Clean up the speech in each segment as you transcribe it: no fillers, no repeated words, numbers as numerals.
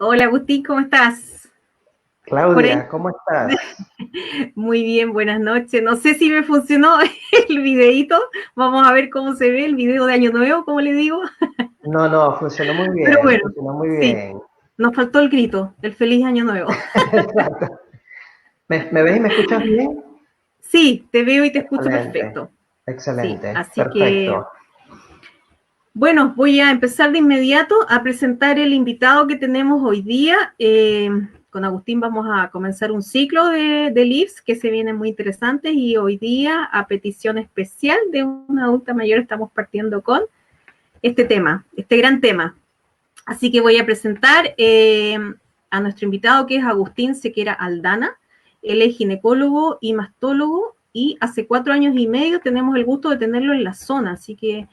Hola Agustín, ¿cómo estás? Por ahí. Claudia, ¿cómo estás? Muy bien, buenas noches. No sé si me funcionó el videíto. Vamos a ver cómo se ve el video de Año Nuevo, como le digo. No, no, funcionó muy Pero bien, bueno, funcionó muy sí, bien. nos faltó el grito del feliz Año Nuevo. Exacto. ¿Me ves y me escuchas bien? Sí, te veo y te escucho Excelente, perfecto. Sí, excelente, así que, perfecto. bueno, voy a empezar de inmediato a presentar el invitado que tenemos hoy día. Con Agustín vamos a comenzar un ciclo de LIVs que se vienen muy interesantes y hoy día, a petición especial de una adulta mayor, estamos partiendo con este tema, este gran tema. Así que voy a presentar a nuestro invitado, que es Agustín Sequera Aldana. Él es ginecólogo y mastólogo y hace 4 años y medio tenemos el gusto de tenerlo en la zona, así que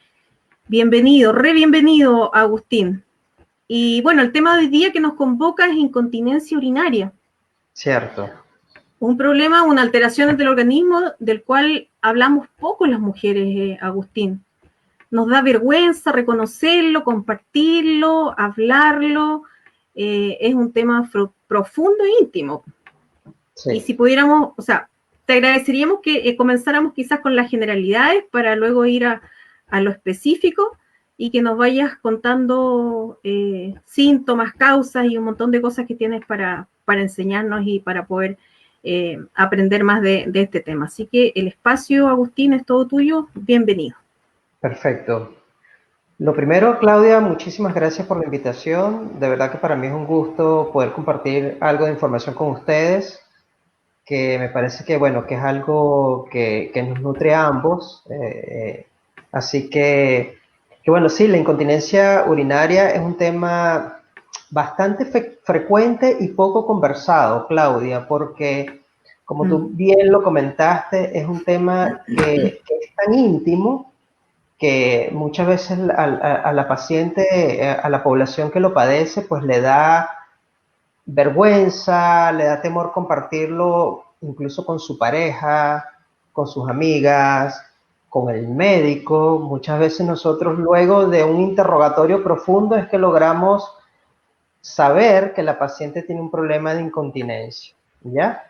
bienvenido, re bienvenido, Agustín. Y bueno, el tema de hoy día que nos convoca es incontinencia urinaria, Cierto. un problema, una alteración del organismo del cual hablamos poco las mujeres, Agustín. Nos da vergüenza reconocerlo, compartirlo, hablarlo. Es un tema profundo e íntimo. Y Sí, si pudiéramos, o sea, te agradeceríamos que comenzáramos quizás con las generalidades para luego ir a lo específico y que nos vayas contando síntomas, causas y un montón de cosas que tienes para enseñarnos y para poder aprender más de este tema. Así que el espacio, Agustín, es todo tuyo. Bienvenido. perfecto. Lo primero, Claudia, muchísimas gracias por la invitación. De verdad que para mí es un gusto poder compartir algo de información con ustedes, que me parece que, bueno, que es algo que nos nutre a ambos. Así que, bueno, sí, la incontinencia urinaria es un tema bastante frecuente y poco conversado, Claudia, porque como tú Mm. bien lo comentaste, es un tema que es tan íntimo que muchas veces a la paciente, a la población que lo padece, pues le da vergüenza, le da temor compartirlo incluso con su pareja, con sus amigas, con el médico. Muchas veces nosotros luego de un interrogatorio profundo es que logramos saber que la paciente tiene un problema de incontinencia, ¿ya?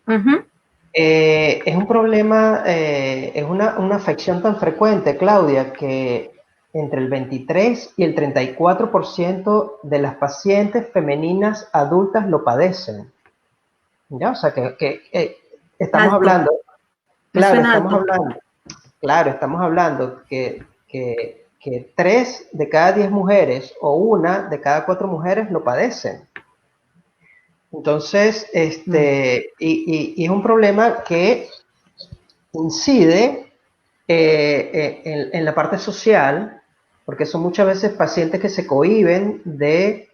Ujú. Es un problema, es una afección tan frecuente, Claudia, que entre el 23 y el 34% de las pacientes femeninas adultas lo padecen. ¿Ya? O sea, estamos Alto, hablando, me claro, suena alto. estamos hablando que 3 de cada 10 mujeres o 1 de cada 4 mujeres lo padecen. Entonces, Mm. y es un problema que incide en la parte social, porque son muchas veces pacientes que se cohíben de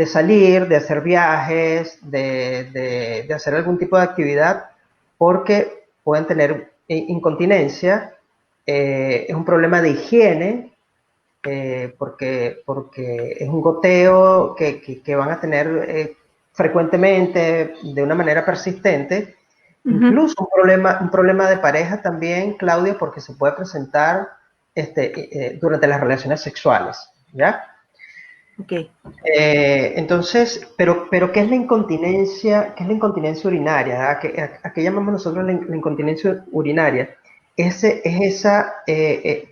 salir, de hacer viajes, de hacer algún tipo de actividad, porque pueden tener incontinencia. Es un problema de higiene, porque es un goteo que van a tener frecuentemente, de una manera persistente. Ujú. Incluso un problema de pareja también, Claudia, porque se puede presentar durante las relaciones sexuales, ¿ya? Ok. Entonces, pero ¿qué es la incontinencia? ¿Qué es la incontinencia urinaria? ¿A qué llamamos nosotros la incontinencia urinaria? Es esa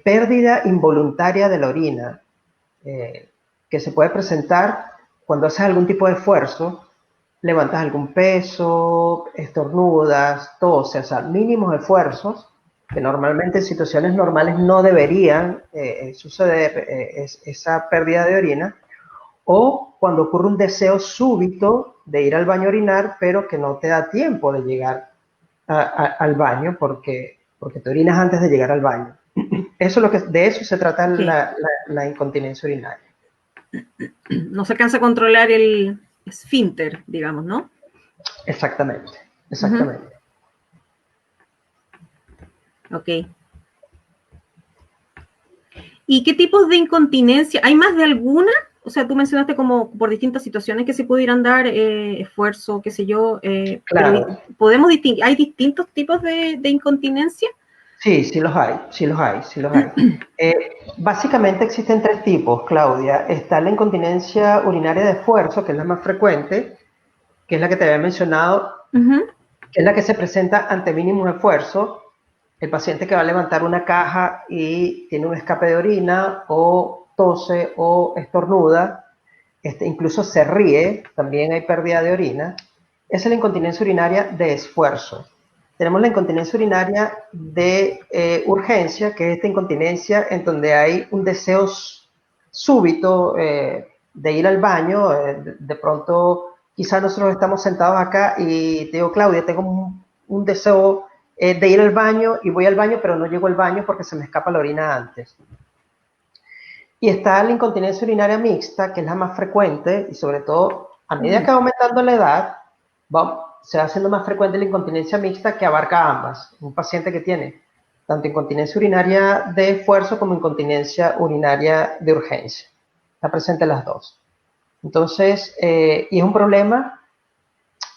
pérdida involuntaria de la orina, que se puede presentar cuando haces algún tipo de esfuerzo, levantas algún peso, estornudas, toses, o sea, mínimos esfuerzos que normalmente en situaciones normales no deberían suceder, esa pérdida de orina, o cuando ocurre un deseo súbito de ir al baño a orinar, pero que no te da tiempo de llegar al baño porque te orinas antes de llegar al baño. Eso es de eso se trata Ok. la incontinencia urinaria. No se alcanza a controlar el esfínter, digamos, ¿no? Exactamente, Ujú. exactamente. Ok. ¿Y qué tipos de incontinencia? ¿Hay más de alguna? O sea, tú mencionaste como por distintas situaciones que se pudieran dar, esfuerzo, qué sé yo, pero Claro, podemos distinguir, ¿hay distintos tipos de incontinencia? Sí, sí los hay, sí los hay, sí los hay. Básicamente existen tres tipos, Claudia. Está la incontinencia urinaria de esfuerzo, que es la más frecuente, que es la que te había mencionado, Ujú. que es la que se presenta ante mínimo esfuerzo. El paciente que va a levantar una caja y tiene un escape de orina o tose o estornuda, incluso se ríe, también hay pérdida de orina. Esa es la incontinencia urinaria de esfuerzo. Tenemos la incontinencia urinaria de urgencia, que es esta incontinencia en donde hay un deseo súbito de ir al baño. De pronto, quizás nosotros estamos sentados acá y te digo, Claudia, tengo un deseo de ir al baño y voy al baño, pero no llego al baño porque se me escapa la orina antes. Y está la incontinencia urinaria mixta, que es la más frecuente, y sobre todo a medida que va aumentando la edad, se va haciendo más frecuente la incontinencia mixta, que abarca ambas. Un paciente que tiene tanto incontinencia urinaria de esfuerzo como incontinencia urinaria de urgencia. Está presente las dos. Entonces, y es un problema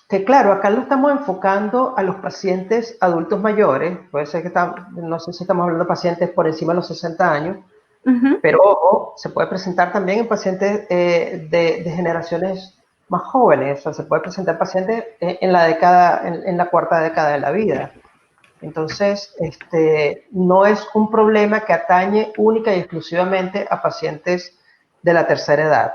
que, claro, acá lo estamos enfocando a los pacientes adultos mayores. Puede ser que no sé si estamos hablando de pacientes por encima de los 60 años, Ujú. pero ojo, se puede presentar también en pacientes de generaciones más jóvenes. O sea, se puede presentar pacientes en la década, en la cuarta década de la vida. Entonces, no es un problema que atañe única y exclusivamente a pacientes de la tercera edad.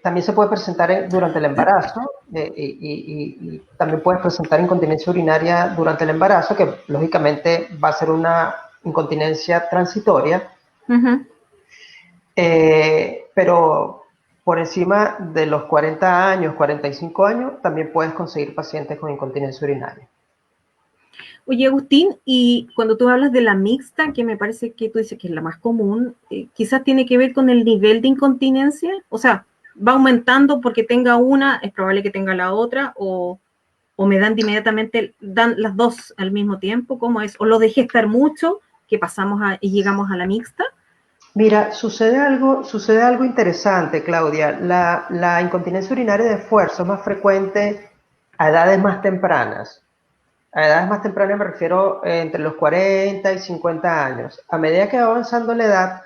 También se puede presentar durante el embarazo y también puedes presentar incontinencia urinaria durante el embarazo, que lógicamente va a ser una incontinencia transitoria, Ujú. pero por encima de los 40 años, 45 años, también puedes conseguir pacientes con incontinencia urinaria. Oye, Agustín, y cuando tú hablas de la mixta, que me parece que tú dices que es la más común, quizás tiene que ver con el nivel de incontinencia, o sea, va aumentando porque tenga una, es probable que tenga la otra, o me dan de inmediatamente, dan las dos al mismo tiempo, ¿cómo es? O lo dejé estar mucho, que pasamos y llegamos a la mixta. Mira, sucede algo interesante, Claudia. La incontinencia urinaria de esfuerzo es más frecuente a edades más tempranas. A edades más tempranas me refiero entre los 40 y 50 años. A medida que va avanzando la edad,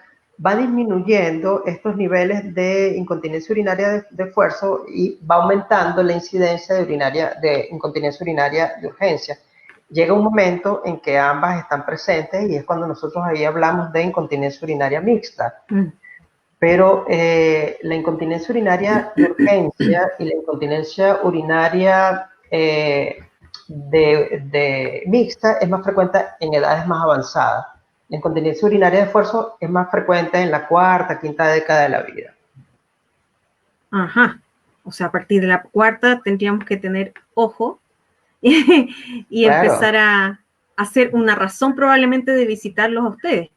va disminuyendo estos niveles de incontinencia urinaria de esfuerzo y va aumentando la incidencia de incontinencia urinaria de urgencia. Llega un momento en que ambas están presentes y es cuando nosotros ahí hablamos de incontinencia urinaria mixta. Mm. Pero la incontinencia urinaria de urgencia y la incontinencia urinaria de mixta es más frecuente en edades más avanzadas. La incontinencia urinaria de esfuerzo es más frecuente en la cuarta, quinta década de la vida. Ajá. O sea, a partir de la cuarta tendríamos que tener ojo y Claro. empezar a hacer una razón probablemente de visitarlos a ustedes.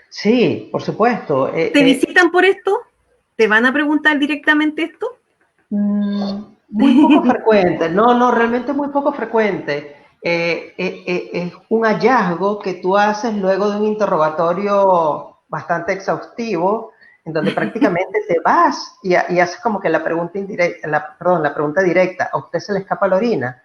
Sí, por supuesto. ¿Te visitan por esto? ¿Te van a preguntar directamente esto? Muy poco frecuente, no, no, realmente muy poco frecuente. Es un hallazgo que tú haces luego de un interrogatorio bastante exhaustivo, en donde prácticamente te vas y haces como que la pregunta indirecta, la pregunta directa, ¿a usted se le escapa la orina?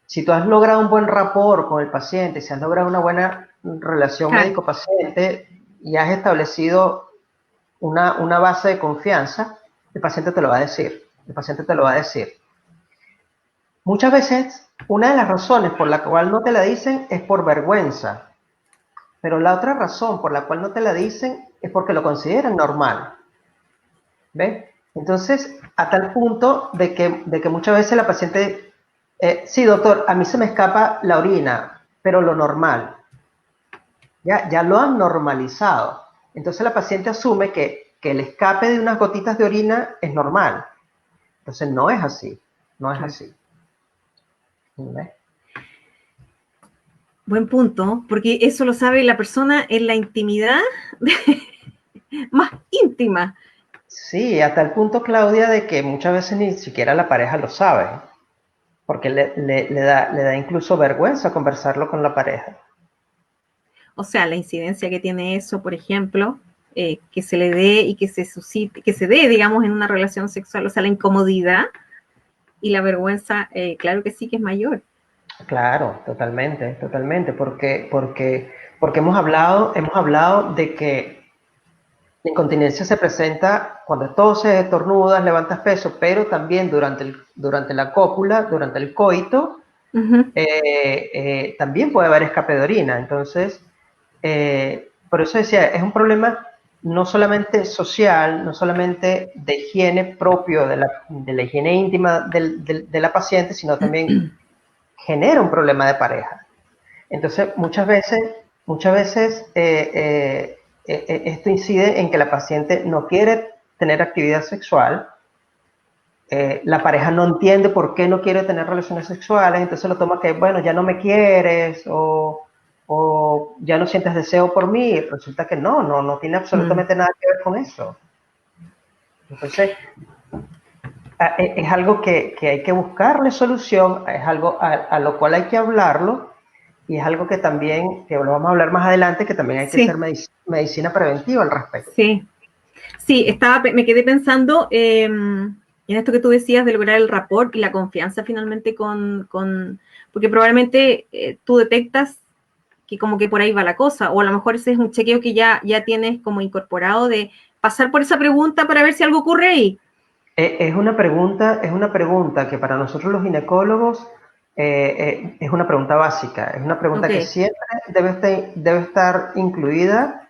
Si tú has logrado un buen rapport con el paciente, si has logrado una buena relación Claro. médico-paciente y has establecido una base de confianza, el paciente te lo va a decir. El paciente te lo va a decir. Muchas veces, una de las razones por la cual no te la dicen es por vergüenza, pero la otra razón por la cual no te la dicen es porque lo consideran normal. ¿Ves? Entonces, a tal punto de que muchas veces la paciente, sí, doctor, a mí se me escapa la orina, pero lo normal. Ya lo han normalizado. Entonces la paciente asume que el escape de unas gotitas de orina es normal. Entonces no es así, no es Claro. así. ¿Ves? Buen punto, porque eso lo sabe la persona en la intimidad más íntima. Sí, hasta el punto, Claudia, de que muchas veces ni siquiera la pareja lo sabe, porque le da incluso vergüenza conversarlo con la pareja. O sea, la incidencia que tiene eso, por ejemplo, que se le dé y que se suscite, que se dé, digamos, en una relación sexual, o sea, la incomodidad y la vergüenza, claro que sí que es mayor. Claro, totalmente, totalmente, porque hemos hablado de que la incontinencia se presenta cuando toses, estornudas, levantas peso, pero también durante la cópula, durante el coito, Ujú. también puede haber escape de orina. Entonces, por eso decía, es un problema no solamente social, no solamente de higiene propio de la higiene íntima de la paciente, sino también genera un problema de pareja. Entonces, muchas veces esto incide en que la paciente no quiere tener actividad sexual, la pareja no entiende por qué no quiere tener relaciones sexuales, entonces lo toma que, bueno, ya no me quieres o ya no sientes deseo por mí. Resulta que no tiene Mm. absolutamente nada que ver con eso. Entonces, es algo que hay que buscarle solución, es algo a lo cual hay que hablarlo y es algo que también, que lo vamos a hablar más adelante, que también hay que hacer Sí, medicina preventiva al respecto. sí. Sí, me quedé pensando en esto que tú decías de lograr el rapport y la confianza finalmente porque probablemente tú detectas que como que por ahí va la cosa, o a lo mejor ese es un chequeo que ya tienes como incorporado de pasar por esa pregunta para ver si algo ocurre ahí. Es una pregunta que para nosotros los ginecólogos es una pregunta básica, es una Ok, pregunta que siempre debe estar incluida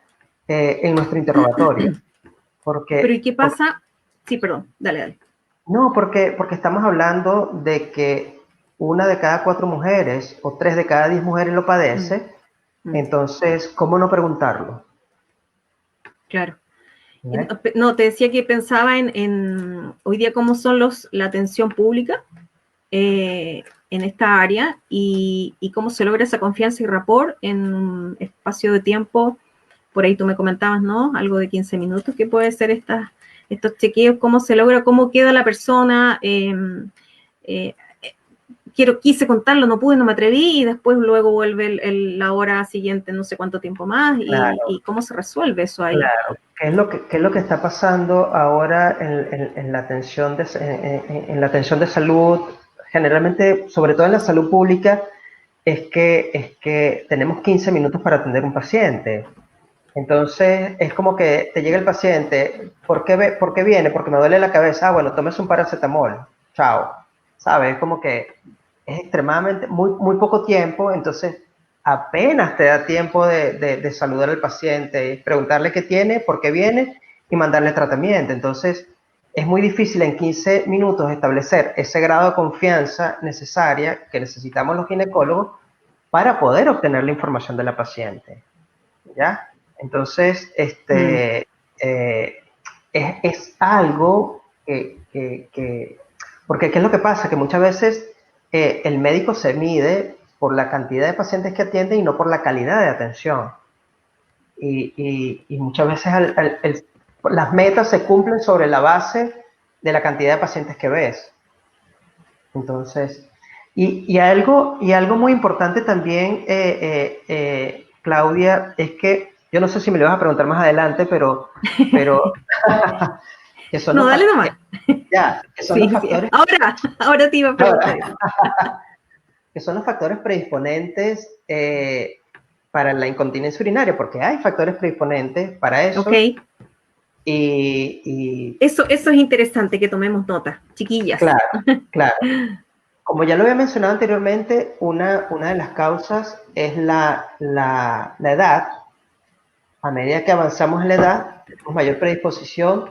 en nuestro interrogatorio. pero ¿y Porque, qué pasa? Sí, perdón, dale, dale. no, porque estamos hablando de que una de cada 4 mujeres o 3 de cada 10 mujeres lo Mm, padece, mm, entonces, ¿cómo no preguntarlo? claro. ¿Eh? No, te decía que pensaba en hoy día cómo son la atención pública en esta área y cómo se logra esa confianza y rapport en un espacio de tiempo. Por ahí tú me comentabas, ¿no? Algo de 15 minutos que puede ser estos chequeos, cómo se logra, cómo queda la persona. Eh, quise contarlo, no pude, no me atreví y después luego vuelve la hora siguiente, no sé cuánto tiempo más Claro, y cómo se resuelve eso ahí. claro. ¿Qué es lo que está pasando ahora en la atención en la atención de salud? Generalmente, sobre todo en la salud pública, es que tenemos 15 minutos para atender un paciente. Entonces, es como que te llega el paciente, ¿por qué viene? Porque me duele la cabeza. Ah, bueno, tómese un paracetamol. Chao. ¿Sabes? Es como que es extremadamente, muy, muy poco tiempo, entonces apenas te da tiempo de saludar al paciente, preguntarle qué tiene, por qué viene y mandarle tratamiento. Entonces, es muy difícil en 15 minutos establecer ese grado de confianza necesaria que necesitamos los ginecólogos para poder obtener la información de la paciente. ¿Ya? Entonces, Mm, es algo porque ¿qué es lo que pasa? Que muchas veces el médico se mide por la cantidad de pacientes que atiende y no por la calidad de atención. Y muchas veces las metas se cumplen sobre la base de la cantidad de pacientes que ves. Entonces, y algo muy importante también, Claudia, es que yo no sé si me lo vas a preguntar más adelante, pero que son no, los dale factores, nomás. ya, que son los Sí, sí. factores, Ahora te iba a preguntar eso. que son los factores predisponentes para la incontinencia urinaria, porque hay factores predisponentes para Ok, eso. Y eso es interesante que tomemos nota, chiquillas. claro, claro. Como ya lo había mencionado anteriormente, una de las causas es la edad. A medida que avanzamos en la edad, tenemos mayor predisposición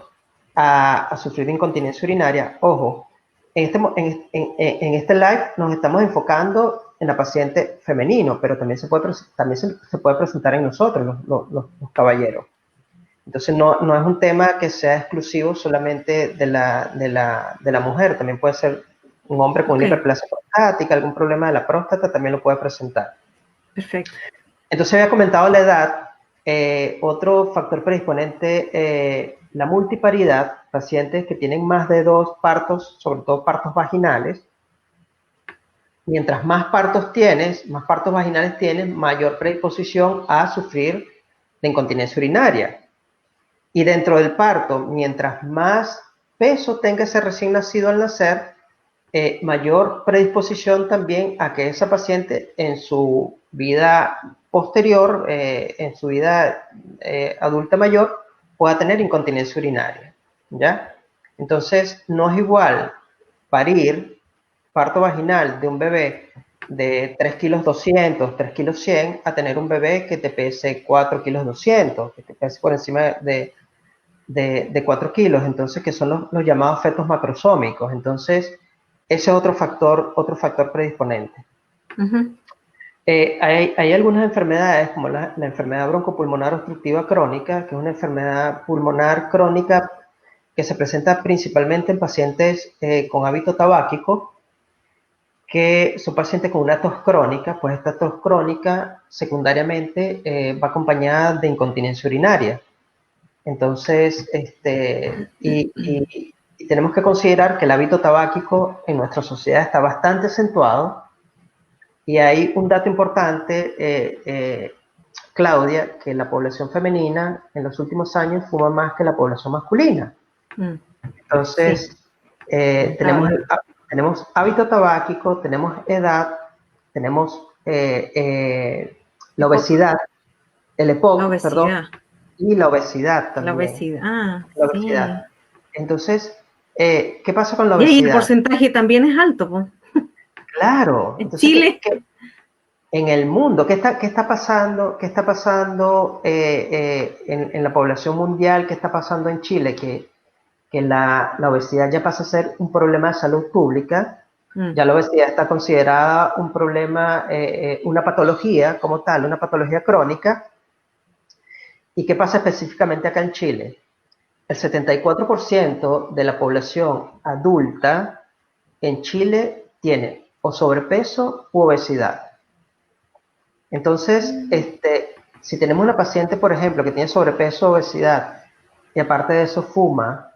a sufrir de incontinencia urinaria. Ojo, en este live nos estamos enfocando en la paciente femenino, pero también se puede presentar en nosotros, los caballeros. Entonces no es un tema que sea exclusivo solamente de la mujer, también puede ser un hombre con Ok, una hiperplasia prostática, algún problema de la próstata también lo puede presentar. perfecto. Entonces había comentado la edad, otro factor predisponente, la multiparidad, pacientes que tienen más de 2 partos, sobre todo partos vaginales. Mientras más partos vaginales tienes, mayor predisposición a sufrir de incontinencia urinaria. Y dentro del parto, mientras más peso tenga ese recién nacido al nacer, mayor predisposición también a que esa paciente en su vida posterior, en su vida adulta mayor, pueda tener incontinencia urinaria, ¿ya? Entonces, no es igual parir parto vaginal de un bebé de 3 kilos 200, 3 kilos 100, a tener un bebé que te pese 4 kilos 200, que te pese por encima de 4 kilos, entonces que son los llamados fetos macrosómicos. Entonces, ese es otro factor predisponente. Ujú. Hay algunas enfermedades, como la enfermedad broncopulmonar obstructiva crónica, que es una enfermedad pulmonar crónica que se presenta principalmente en pacientes con hábito tabáquico, que son pacientes con una tos crónica, pues esta tos crónica secundariamente va acompañada de incontinencia urinaria. Entonces, y tenemos que considerar que el hábito tabáquico en nuestra sociedad está bastante acentuado, y hay un dato importante, Claudia, que la población femenina en los últimos años fuma más que la población masculina. Sí, Entonces, notable. tenemos hábito tabáquico, tenemos edad, tenemos la EPOC, obesidad, el la EPOC, perdón, obesidad. y la obesidad La también. obesidad, ah, La sí. obesidad. Entonces, ¿qué pasa con la Y ahí el obesidad? porcentaje también es alto, po. Claro, En entonces, Chile, en el mundo, qué está pasando, en la población mundial? ¿Qué está pasando en Chile? Que la obesidad ya pasa a ser un problema de salud pública. mm, Ya la obesidad está considerada un problema, una patología como tal, una patología crónica. ¿Y qué pasa específicamente acá en Chile? El 74% de la población adulta en Chile tiene o sobrepeso u obesidad. Entonces, si tenemos una paciente, por ejemplo, que tiene sobrepeso o obesidad y aparte de eso fuma,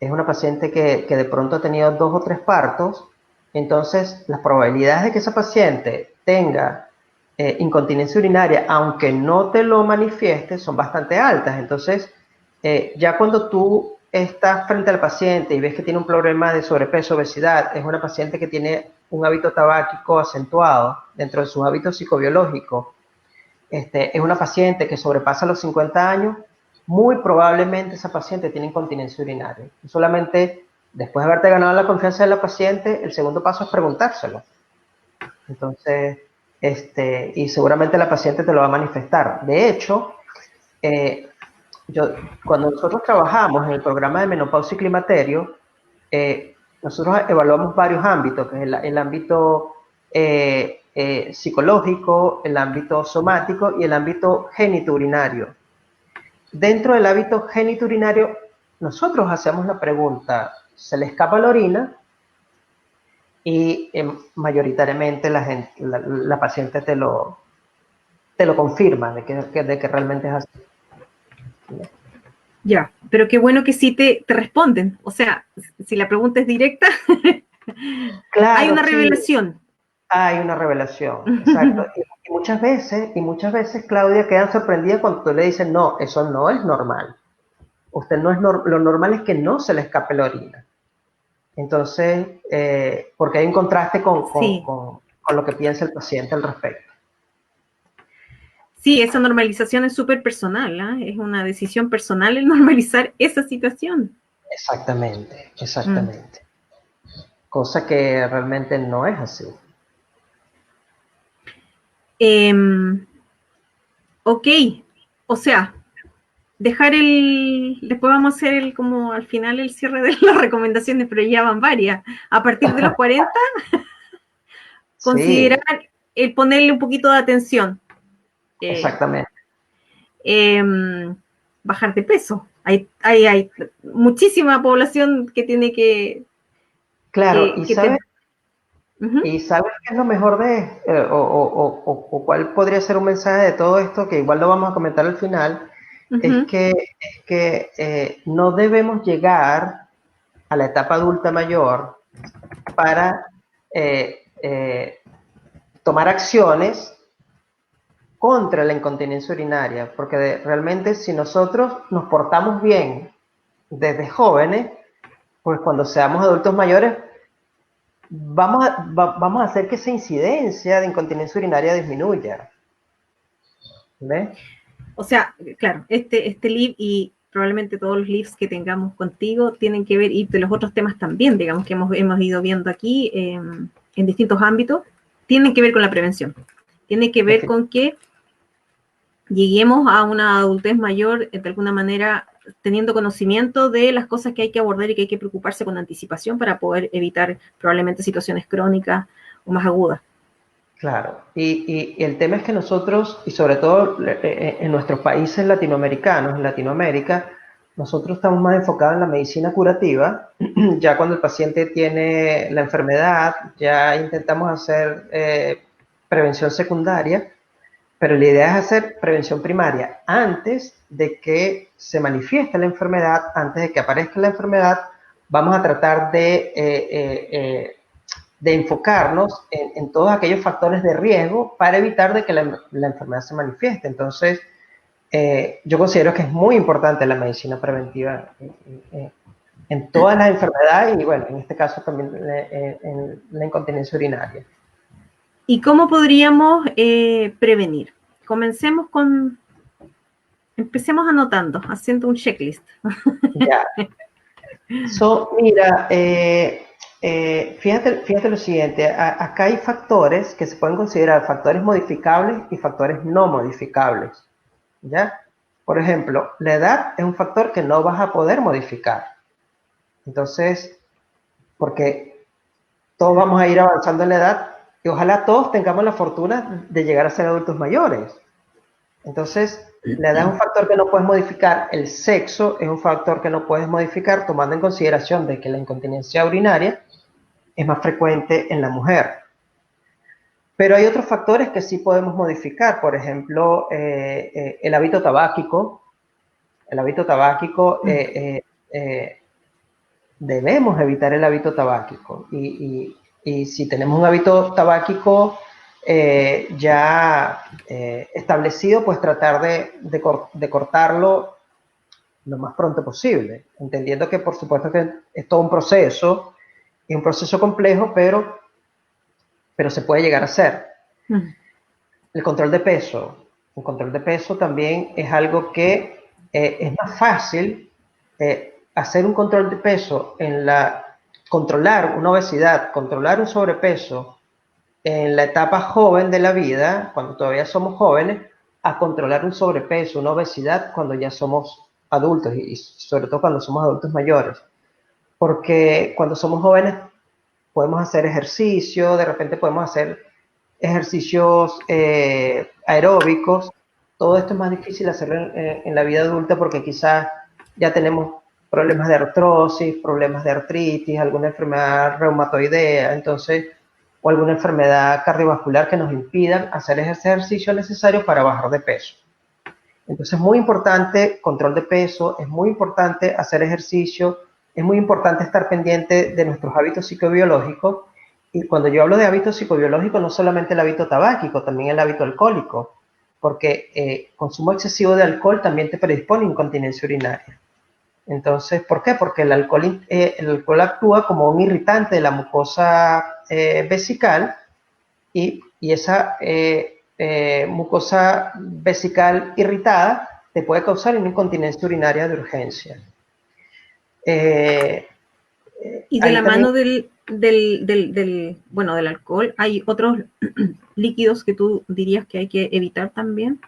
es una paciente que de pronto ha tenido 2 o 3 partos, entonces las probabilidades de que esa paciente tenga incontinencia urinaria, aunque no te lo manifieste, son bastante altas. Entonces, ya cuando tú estás frente al paciente y ves que tiene un problema de sobrepeso, obesidad, es una paciente que tiene un hábito tabáquico acentuado dentro de sus hábitos psicobiológicos, es una paciente que sobrepasa los 50 años, muy probablemente esa paciente tiene incontinencia urinaria. Y solamente después de haberte ganado la confianza de la paciente, el segundo paso es preguntárselo. Entonces, y seguramente la paciente te lo va a manifestar. De hecho, eh, cuando nosotros trabajamos en el programa de menopausia y climaterio, nosotros evaluamos varios ámbitos, que es el ámbito psicológico, el ámbito somático y el ámbito genitourinario. Dentro del hábito genitourinario, nosotros hacemos la pregunta: ¿se le escapa la orina? Y mayoritariamente la paciente te lo confirma de que realmente es así. ya, pero qué bueno que sí te responden. O sea, si la pregunta es directa, hay Claro, una sí, revelación. hay una revelación, exacto. Y muchas veces, Claudia, quedan sorprendidas cuando tú le dices: no, eso no es normal. Usted no es lo normal es que no se le escape la orina. Entonces, porque hay un contraste Sí, con lo que piensa el paciente al respecto. sí, esa normalización es súper personal, ¿eh? Es una decisión personal el normalizar esa situación. Exactamente, Mm. exactamente. Cosa que realmente no es así. Eh, ok, o sea, dejar después vamos a hacer como al final el cierre de las recomendaciones, pero ya van varias. A partir de los 40, considerar Sí, el ponerle un poquito de atención. Eh, exactamente. eh, bajar de peso. Hay muchísima población que tiene Claro, y que sabes, uh -huh, y sabes qué es lo mejor o cuál podría ser un mensaje de todo esto, que igual lo vamos a comentar al final, uh -huh. es que no debemos llegar a la etapa adulta mayor para tomar acciones contra la incontinencia urinaria, porque realmente si nosotros nos portamos bien desde jóvenes, pues cuando seamos adultos mayores vamos a hacer que esa incidencia de incontinencia urinaria disminuya. ¿Ves? O sea, claro, este live y probablemente todos los lives que tengamos contigo tienen que ver, y de los otros temas también, digamos, que hemos ido viendo aquí en distintos ámbitos, tienen que ver con la prevención. Tiene que ver con que lleguemos a una adultez mayor, de alguna manera, teniendo conocimiento de las cosas que hay que abordar y que hay que preocuparse con anticipación para poder evitar probablemente situaciones crónicas o más agudas. Claro, y el tema es que nosotros, y sobre todo en nuestros países latinoamericanos, en Latinoamérica, nosotros estamos más enfocados en la medicina curativa. Ya cuando el paciente tiene la enfermedad, ya intentamos hacer prevención secundaria, pero la idea es hacer prevención primaria antes de que se manifieste la enfermedad, antes de que aparezca la enfermedad. Vamos a tratar de enfocarnos en todos aquellos factores de riesgo para evitar de que la enfermedad se manifieste. Entonces, yo considero que es muy importante la medicina preventiva en todas las enfermedades y, bueno, en este caso también en la incontinencia urinaria. ¿Y cómo podríamos prevenir? Empecemos anotando, haciendo un checklist. Ya. Mira, fíjate lo siguiente, acá hay factores que se pueden considerar factores modificables y factores no modificables, ¿ya? Por ejemplo, la edad es un factor que no vas a poder modificar. Entonces, porque todos vamos a ir avanzando en la edad y ojalá todos tengamos la fortuna de llegar a ser adultos mayores. Entonces, la edad es un factor que no puedes modificar, el sexo es un factor que no puedes modificar, tomando en consideración de que la incontinencia urinaria es más frecuente en la mujer. Pero hay otros factores que sí podemos modificar, por ejemplo, el hábito tabáquico. El hábito tabáquico, debemos evitar el hábito tabáquico. Y si tenemos un hábito tabáquico ya establecido, pues tratar de cortarlo lo más pronto posible, entendiendo que por supuesto que es todo un proceso, y un proceso complejo, pero se puede llegar a hacer. El control de peso. El control de peso también es algo que es más fácil hacer un control de peso controlar una obesidad, controlar un sobrepeso en la etapa joven de la vida, cuando todavía somos jóvenes, a controlar un sobrepeso, una obesidad cuando ya somos adultos y sobre todo cuando somos adultos mayores. Porque cuando somos jóvenes podemos hacer ejercicio, de repente podemos hacer ejercicios aeróbicos. Todo esto es más difícil hacerlo en la vida adulta porque quizás ya tenemos problemas de artrosis, problemas de artritis, alguna enfermedad reumatoidea, entonces, o alguna enfermedad cardiovascular que nos impidan hacer ese ejercicio necesario para bajar de peso. Entonces es muy importante control de peso, es muy importante hacer ejercicio, es muy importante estar pendiente de nuestros hábitos psicobiológicos. Y cuando yo hablo de hábitos psicobiológicos, no solamente el hábito tabáquico, también el hábito alcohólico, porque consumo excesivo de alcohol también te predispone a incontinencia urinaria. Entonces, ¿por qué? Porque el alcohol actúa como un irritante de la mucosa vesical y esa mucosa vesical irritada te puede causar una incontinencia urinaria de urgencia. Y de la mano del alcohol, ¿hay otros líquidos que tú dirías que hay que evitar también?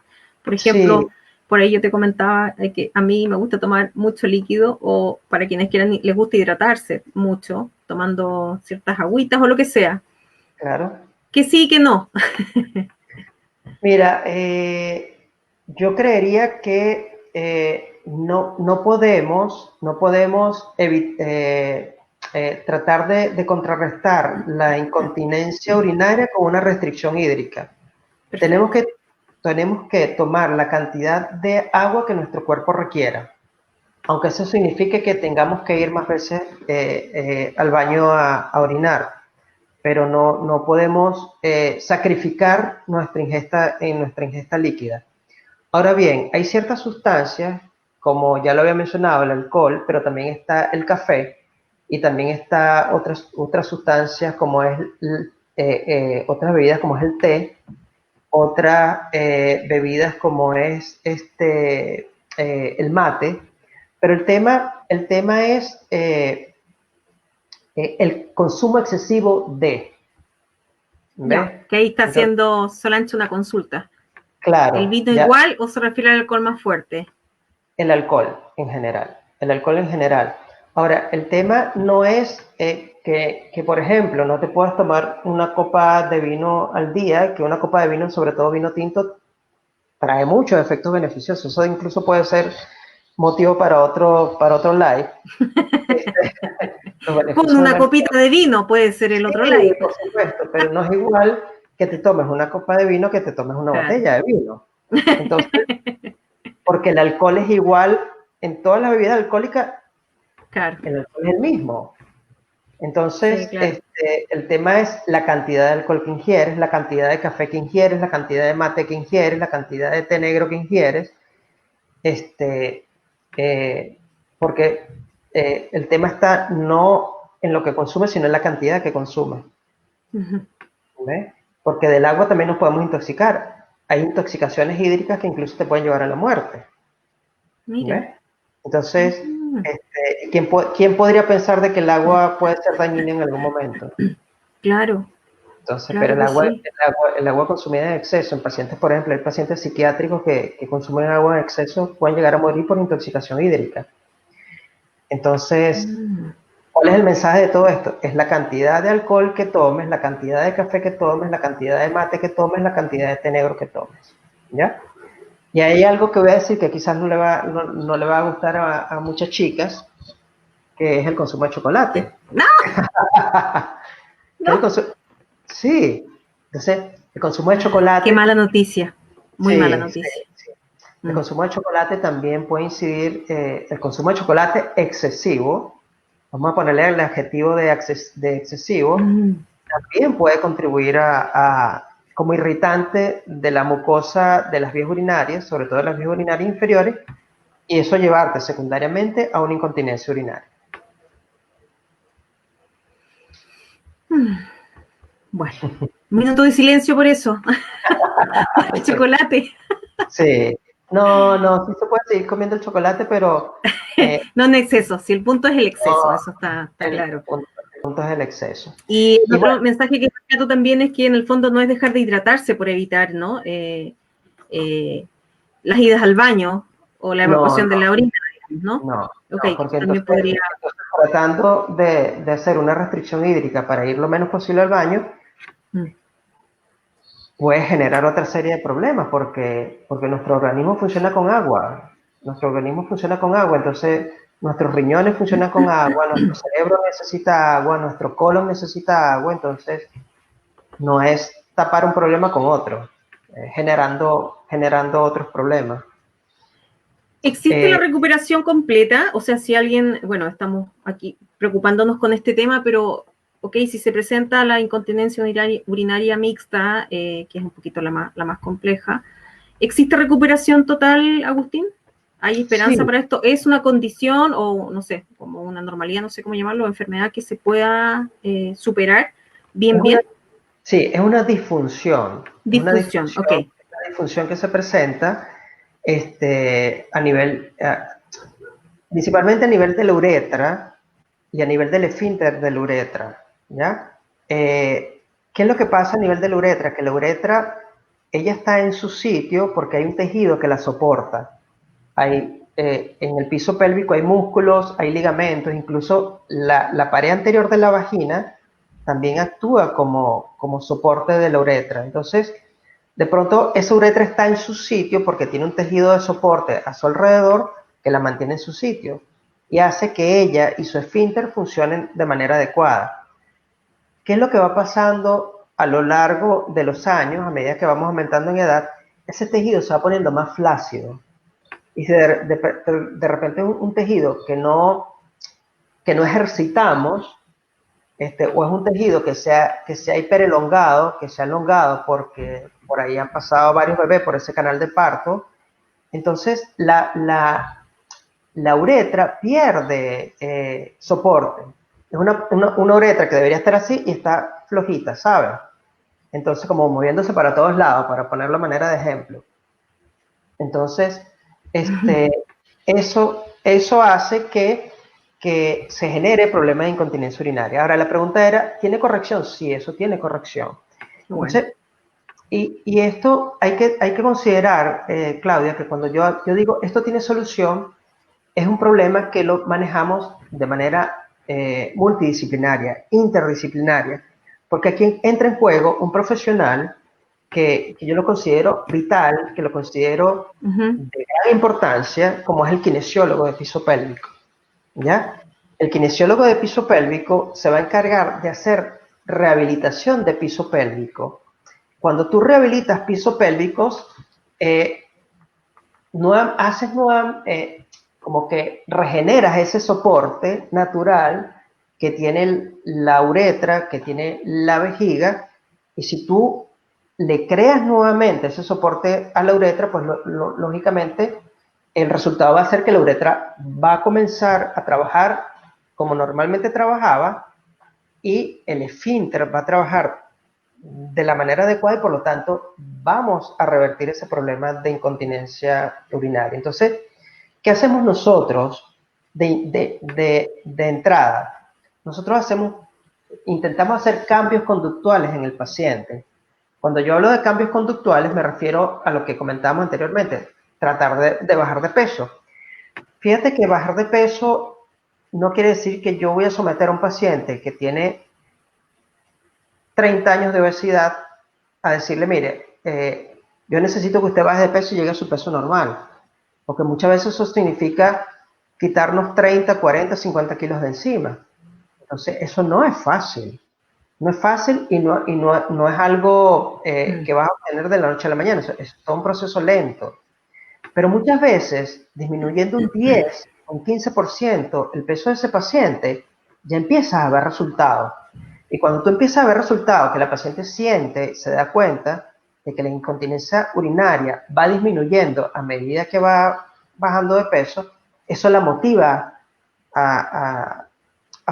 Por ejemplo, sí. Por ahí yo te comentaba que a mí me gusta tomar mucho líquido, o para quienes quieran, les gusta hidratarse mucho, tomando ciertas agüitas o lo que sea. Claro. Que sí, que no. Mira, yo creería que no podemos tratar de contrarrestar la incontinencia urinaria con una restricción hídrica. Tenemos que tomar la cantidad de agua que nuestro cuerpo requiera, aunque eso signifique que tengamos que ir más veces al baño a orinar, pero no podemos sacrificar nuestra ingesta líquida. Ahora bien, hay ciertas sustancias, como ya lo había mencionado, el alcohol, pero también está el café, y también está otras sustancias como es, otras bebidas como es el té, otras bebidas como es el mate, pero el tema es el consumo excesivo de, ¿ves? Ya, que ahí está Entonces, haciendo Solange una consulta. ¿El claro, vino ya igual o se refiere al alcohol más fuerte? el alcohol en general, el alcohol en general. Ahora, el tema no es que, por ejemplo, no te puedas tomar una copa de vino al día, que una copa de vino, sobre todo vino tinto, trae muchos efectos beneficiosos. Eso incluso puede ser motivo para otro live. Los Con beneficios de una la... copita de vino puede ser el otro Sí, live. por supuesto, pero no es igual que te tomes una copa de vino que te tomes una Claro. botella de vino. Entonces, porque el alcohol es igual en todas las bebidas alcohólicas, Claro. el alcohol es el mismo. Sí, Entonces, claro. el tema es la cantidad de alcohol que ingieres, la cantidad de café que ingieres, la cantidad de mate que ingieres, la cantidad de té negro que ingieres, este, eh, porque el tema está no en lo que consumes, sino en la cantidad que consumes. Ujú. ¿Ves? Porque del agua también nos podemos intoxicar. Hay intoxicaciones hídricas que incluso te pueden llevar a la muerte. Mira. ¿Ves? Entonces, Mm, ¿quién podría pensar de que el agua puede ser dañina en algún momento? claro, Entonces, pero claro que sí. el agua consumida en exceso, en pacientes, por ejemplo, hay pacientes psiquiátricos que consumen agua en exceso, pueden llegar a morir por intoxicación hídrica. Entonces, Mm, ¿cuál es el mensaje de todo esto? Es la cantidad de alcohol que tomes, la cantidad de café que tomes, la cantidad de mate que tomes, la cantidad de té negro que tomes. ¿Ya? Y hay algo que voy a decir que quizás no le va a gustar a muchas chicas, que es el consumo de chocolate. ¿qué? No, Que es no. sí, entonces el consumo de Qué chocolate, mala noticia. Muy mala sí, noticia. sí. El Mm, consumo de chocolate también puede incidir, el consumo de chocolate excesivo, vamos a ponerle el adjetivo de excesivo, mm. también puede contribuir como irritante de la mucosa de las vías urinarias, sobre todo de las vías urinarias inferiores, y eso llevarte secundariamente a una incontinencia urinaria. Bueno, un minuto de silencio por eso. El chocolate. Sí, no, sí se puede seguir comiendo el chocolate, pero No en exceso. Si el punto es el exceso, no, eso está claro. el punto es el exceso. Y el Y bueno, otro mensaje que rescato también es que en el fondo no es dejar de hidratarse por evitar, ¿no? Las idas al baño o la no, evacuación de la orina, digamos, no, ¿no? Ok, porque también podría. entonces tratando de hacer una restricción hídrica para ir lo menos posible al baño, Mm. puede generar otra serie de problemas, porque nuestro organismo funciona con agua. Nuestro organismo funciona con agua, entonces nuestros riñones funcionan con agua, nuestro cerebro necesita agua, nuestro colon necesita agua, entonces no es tapar un problema con otro, generando otros problemas. ¿Existe la Eh, recuperación completa? O sea, si alguien, bueno, estamos aquí preocupándonos con este tema, pero, ok, si se presenta la incontinencia urinaria mixta, que es un poquito la más compleja, ¿existe recuperación total, Agustín? ¿Hay esperanza sí, para esto? ¿Es una condición o, no sé, como una normalidad, no sé cómo llamarlo, enfermedad que se pueda superar es bien, una, bien? sí, Disfunción, ok. es una disfunción que se presenta a nivel, principalmente a nivel de la uretra y a nivel del esfínter de la uretra, ¿ya? ¿Qué es lo que pasa a nivel de la uretra? Que la uretra, ella está en su sitio porque hay un tejido que la soporta. En el piso pélvico hay músculos, hay ligamentos, incluso la pared anterior de la vagina también actúa como soporte de la uretra. Entonces, de pronto esa uretra está en su sitio porque tiene un tejido de soporte a su alrededor que la mantiene en su sitio y hace que ella y su esfínter funcionen de manera adecuada. ¿Qué es lo que va pasando a lo largo de los años, a medida que vamos aumentando en edad? Ese tejido se va poniendo más flácido. Y si de repente un tejido que no ejercitamos, o es un tejido que se ha hiperelongado, que se ha elongado porque por ahí han pasado varios bebés por ese canal de parto, entonces la uretra pierde soporte. es una uretra que debería estar así y está flojita, ¿sabes? Entonces, como moviéndose para todos lados, para ponerlo a manera de ejemplo. Entonces, eso hace que se genere problemas de incontinencia urinaria. Ahora, la pregunta era, ¿tiene corrección? Sí, eso tiene corrección. Bueno. Entonces, y esto hay que considerar, Claudia, que cuando yo digo esto tiene solución, es un problema que lo manejamos de manera multidisciplinaria, interdisciplinaria, porque aquí entra en juego un profesional que yo lo considero vital, que lo considero de gran importancia, como es el kinesiólogo de piso pélvico. ¿Ya? El kinesiólogo de piso pélvico se va a encargar de hacer rehabilitación de piso pélvico. Cuando tú rehabilitas pisos pélvicos, como que regeneras ese soporte natural que tiene la uretra, que tiene la vejiga, y si tú le creas nuevamente ese soporte a la uretra, pues lógicamente el resultado va a ser que la uretra va a comenzar a trabajar como normalmente trabajaba y el esfínter va a trabajar de la manera adecuada y por lo tanto vamos a revertir ese problema de incontinencia urinaria. Entonces, ¿qué hacemos nosotros de entrada? Nosotros intentamos hacer cambios conductuales en el paciente. Cuando yo hablo de cambios conductuales me refiero a lo que comentábamos anteriormente, tratar de bajar de peso. Fíjate que bajar de peso no quiere decir que yo voy a someter a un paciente que tiene 30 años de obesidad a decirle, mire, yo necesito que usted baje de peso y llegue a su peso normal. Porque muchas veces eso significa quitarnos 30, 40, 50 kilos de encima. Entonces, eso no es fácil. No es fácil y no es algo que vas a obtener de la noche a la mañana. Es todo un proceso lento. Pero muchas veces, disminuyendo un 10 o un 15% el peso de ese paciente, ya empiezas a ver resultados. Y cuando tú empiezas a ver resultados, que la paciente siente, se da cuenta de que la incontinencia urinaria va disminuyendo a medida que va bajando de peso, eso la motiva a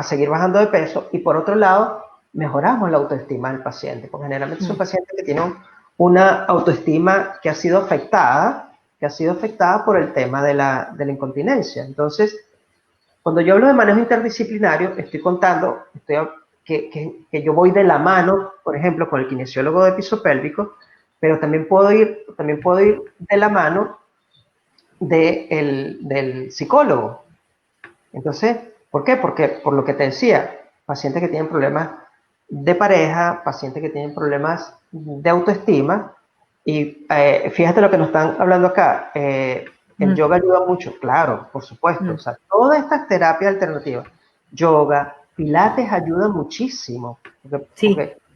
seguir bajando de peso y por otro lado, mejoramos la autoestima del paciente, porque generalmente es un paciente que tiene una autoestima que ha sido afectada por el tema de la incontinencia. Entonces, cuando yo hablo de manejo interdisciplinario, estoy contando que yo voy de la mano, por ejemplo, con el kinesiólogo de piso pélvico, pero también puedo ir de la mano del psicólogo. Entonces, ¿por qué? Porque, por lo que te decía, pacientes que tienen problemas de pareja, pacientes que tienen problemas de autoestima, y fíjate lo que nos están hablando acá, el yoga ayuda mucho, claro, por supuesto, o sea, todas estas terapias alternativas, yoga, pilates ayuda muchísimo,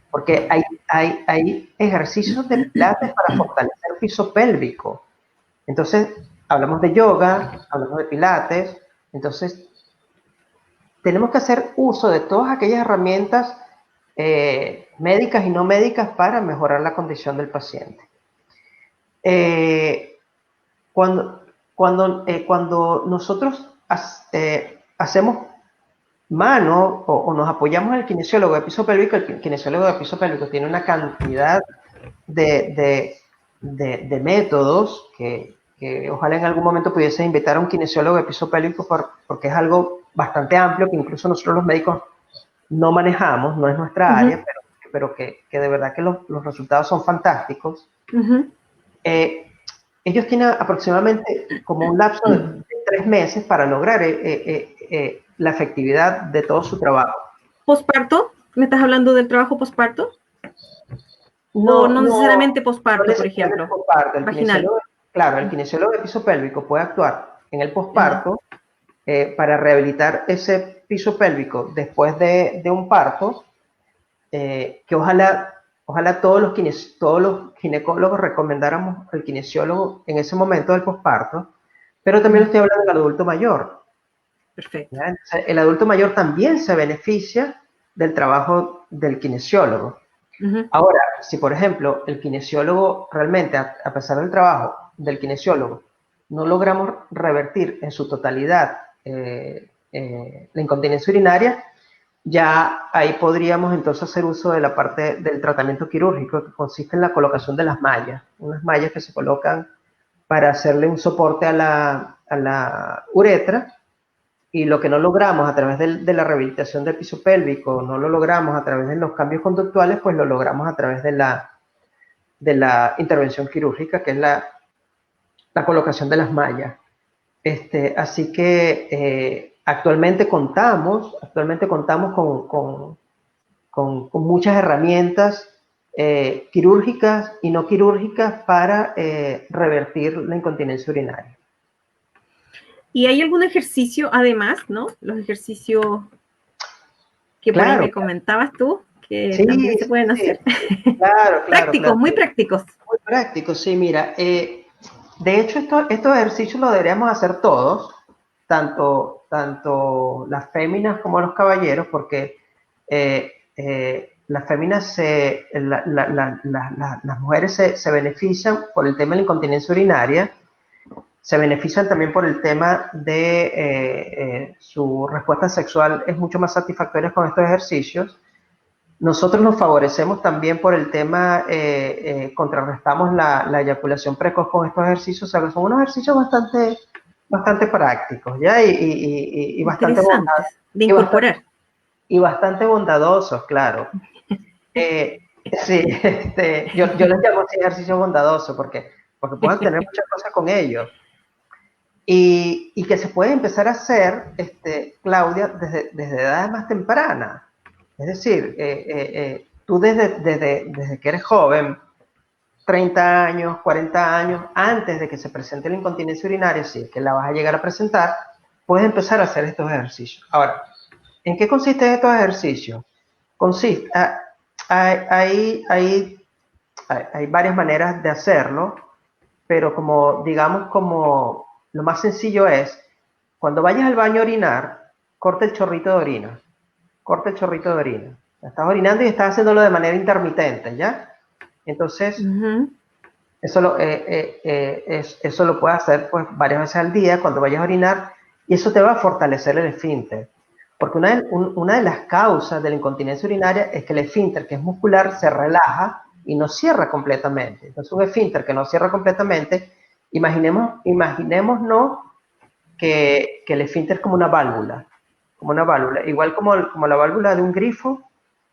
porque hay ejercicios de pilates para fortalecer el piso pélvico. Entonces, hablamos de yoga, hablamos de pilates, entonces tenemos que hacer uso de todas aquellas herramientas médicas y no médicas para mejorar la condición del paciente. Cuando nosotros hacemos mano o nos apoyamos en el kinesiólogo de piso pélvico, el kinesiólogo de piso pélvico tiene una cantidad de métodos que ojalá en algún momento pudiese invitar a un kinesiólogo de piso pélvico porque es algo bastante amplio que incluso nosotros los médicos no manejamos, no es nuestra área, pero que de verdad que los resultados son fantásticos. Ellos tienen aproximadamente como un lapso de 3 meses para lograr la efectividad de todo su trabajo. ¿Posparto? ¿Me estás hablando del trabajo posparto? No necesariamente posparto, por ejemplo. Vaginal. Claro, el kinesiólogo de piso pélvico puede actuar en el posparto para rehabilitar ese piso pélvico después de un parto, que ojalá todos los ginecólogos recomendáramos al kinesiólogo en ese momento del posparto, pero también estoy hablando del adulto mayor. Perfecto. El adulto mayor también se beneficia del trabajo del kinesiólogo. Ahora, si por ejemplo el kinesiólogo realmente, a pesar del trabajo del kinesiólogo, no logramos revertir en su totalidad la incontinencia urinaria, ya ahí podríamos entonces hacer uso de la parte del tratamiento quirúrgico, que consiste en la colocación de las mallas, unas mallas que se colocan para hacerle un soporte a la uretra, y lo que no logramos a través de la rehabilitación del piso pélvico, no lo logramos a través de los cambios conductuales, pues lo logramos a través de la intervención quirúrgica, que es la colocación de las mallas. Así que actualmente contamos con muchas herramientas quirúrgicas y no quirúrgicas para revertir la incontinencia urinaria. ¿Y hay algún ejercicio además, no? Los ejercicios que por ahí me comentabas tú, que también se pueden hacer. Claro, prácticos, muy prácticos. Muy prácticos, sí, mira. De hecho, estos ejercicios los deberíamos hacer todos, tanto las féminas como los caballeros, porque las féminas, las mujeres se benefician por el tema de la incontinencia urinaria, se benefician también por el tema de su respuesta sexual es mucho más satisfactoria con estos ejercicios. Nosotros nos favorecemos también por el tema, contrarrestamos la eyaculación precoz con estos ejercicios, o sea, que son unos ejercicios bastante prácticos, ¿ya? Y bastante bondadosos. De incorporar. Y bastante bondadosos, claro. Sí, yo les llamo así ejercicio bondadoso porque pueden tener muchas cosas con ellos. Y que se puede empezar a hacer, Claudia, desde edades más tempranas. Es decir, tú desde que eres joven, 30 años, 40 años, antes de que se presente la incontinencia urinaria, si es que la vas a llegar a presentar, puedes empezar a hacer estos ejercicios. Ahora, ¿en qué consisten estos ejercicios? Hay varias maneras de hacerlo, pero como lo más sencillo es, cuando vayas al baño a orinar, corta el chorrito de orina. Corta el chorrito de orina. Estás orinando y estás haciéndolo de manera intermitente, ¿ya? Entonces, eso lo puedes hacer pues varias veces al día cuando vayas a orinar, y eso te va a fortalecer el esfínter. Porque una de las causas de la incontinencia urinaria es que el esfínter, que es muscular, se relaja y no cierra completamente. Entonces, un esfínter que no cierra completamente, imaginémonos que el esfínter es como una válvula, igual como la válvula de un grifo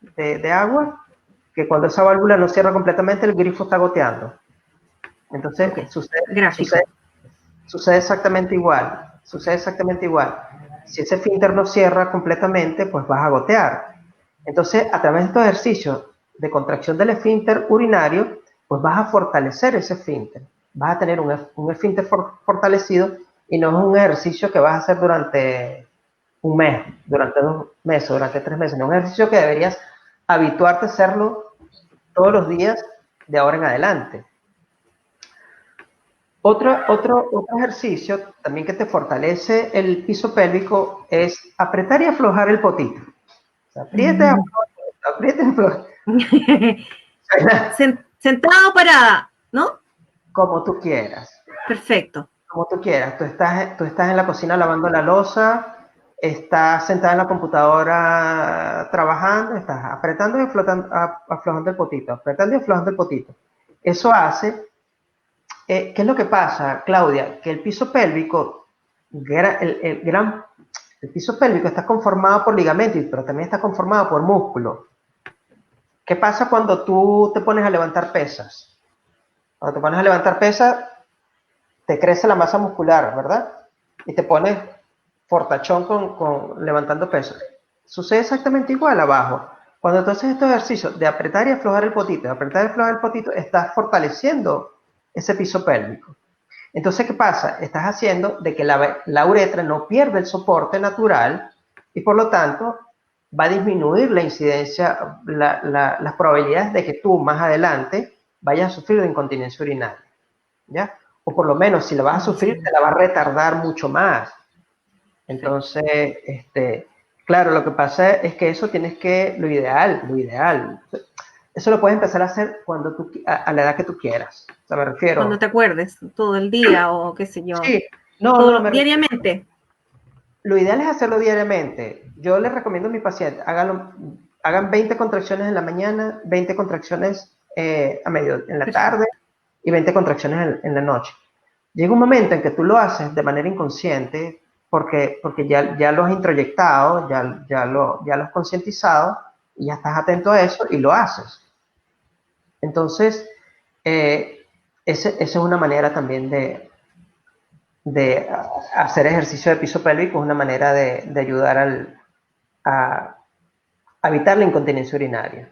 de agua, que cuando esa válvula no cierra completamente, el grifo está goteando. Entonces, sucede exactamente igual. Si ese esfínter no cierra completamente, pues vas a gotear. Entonces, a través de estos ejercicios de contracción del esfínter urinario, pues vas a fortalecer ese esfínter. Vas a tener un esfínter fortalecido, y no es un ejercicio que vas a hacer durante un mes, durante 2 meses, durante 3 meses. No es un ejercicio que deberías habituarte a hacerlo todos los días de ahora en adelante. Otro ejercicio también que te fortalece el piso pélvico es apretar y aflojar el potito. O sea, aprieta y afloja. Sentado o parada, ¿no? Como tú quieras. Perfecto. Como tú quieras. Tú estás en la cocina lavando la loza, estás sentada en la computadora trabajando, estás apretando y aflojando el potito, apretando y aflojando el potito. Eso hace, ¿qué es lo que pasa, Claudia? Que el piso pélvico, el piso pélvico está conformado por ligamentos, pero también está conformado por músculo. ¿Qué pasa cuando tú te pones a levantar pesas? Cuando te pones a levantar pesas, te crece la masa muscular, ¿verdad? Y te pones fortachón con levantando peso. Sucede exactamente igual abajo. Cuando tú haces estos ejercicios de apretar y aflojar el potito, estás fortaleciendo ese piso pélvico. Entonces, ¿qué pasa? Estás haciendo de que la uretra no pierda el soporte natural, y por lo tanto va a disminuir la incidencia, las probabilidades de que tú más adelante vayas a sufrir de incontinencia urinaria, ¿ya? O por lo menos, si la vas a sufrir, te la va a retardar mucho más. Entonces, claro, lo que pasa es que eso lo ideal, eso lo puedes empezar a hacer a la edad que tú quieras. O sea, me refiero. Cuando te acuerdes, todo el día o qué sé yo. Sí, diariamente. lo ideal es hacerlo diariamente. Yo les recomiendo a mis pacientes, hagan 20 contracciones en la mañana, 20 contracciones en la tarde y 20 contracciones en la noche. Llega un momento en que tú lo haces de manera inconsciente porque ya lo has introyectado, ya lo has concientizado y ya estás atento a eso y lo haces. Entonces, esa es una manera también de hacer ejercicio de piso pélvico, es una manera de ayudar a evitar la incontinencia urinaria.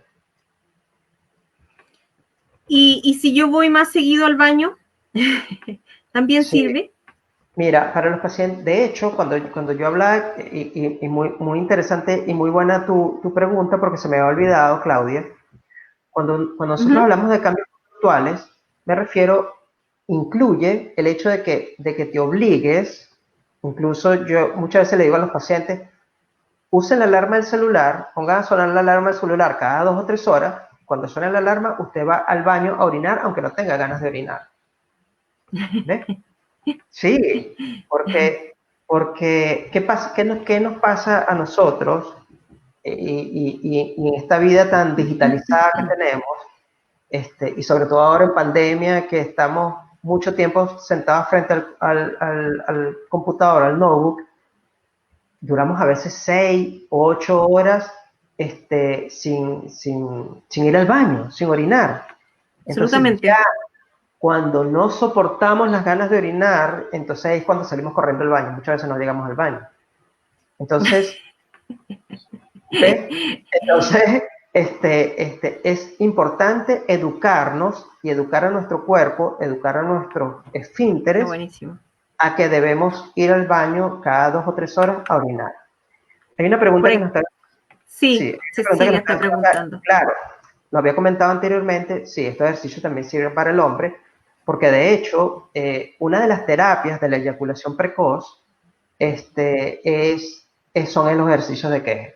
¿Y si yo voy más seguido al baño? ¿También Sí. sirve? Mira, para los pacientes, de hecho, cuando yo hablaba, y muy interesante y muy buena tu pregunta, porque se me había olvidado, Claudia, cuando nosotros hablamos de cambios conductuales, me refiero, incluye el hecho de que te obligues, incluso yo muchas veces le digo a los pacientes, usen la alarma del celular, pongan a sonar la alarma del celular cada 2 o 3 horas, cuando suene la alarma, usted va al baño a orinar, aunque no tenga ganas de orinar. ¿Ves? Sí, porque ¿qué nos pasa a nosotros y en esta vida tan digitalizada que tenemos, y sobre todo ahora en pandemia, que estamos mucho tiempo sentados frente al computador, al notebook, duramos a veces 6 o 8 horas sin ir al baño, sin orinar. Entonces ya Absolutamente. cuando no soportamos las ganas de orinar, entonces es cuando salimos corriendo al baño. Muchas veces no llegamos al baño. Entonces, ¿ves? Entonces, es importante educarnos y educar a nuestro cuerpo, educar a nuestros Qué esfínteres buenísimo. a que debemos ir al baño cada 2 o 3 horas a orinar. Hay una pregunta que nos está... Sí, Sí, hay una pregunta que Cecilia nos está está... preguntando. Claro, lo había comentado anteriormente, sí, estos ejercicios también sirven para el hombre, porque de hecho, una de las terapias de la eyaculación precoz son en los ejercicios de Kegel.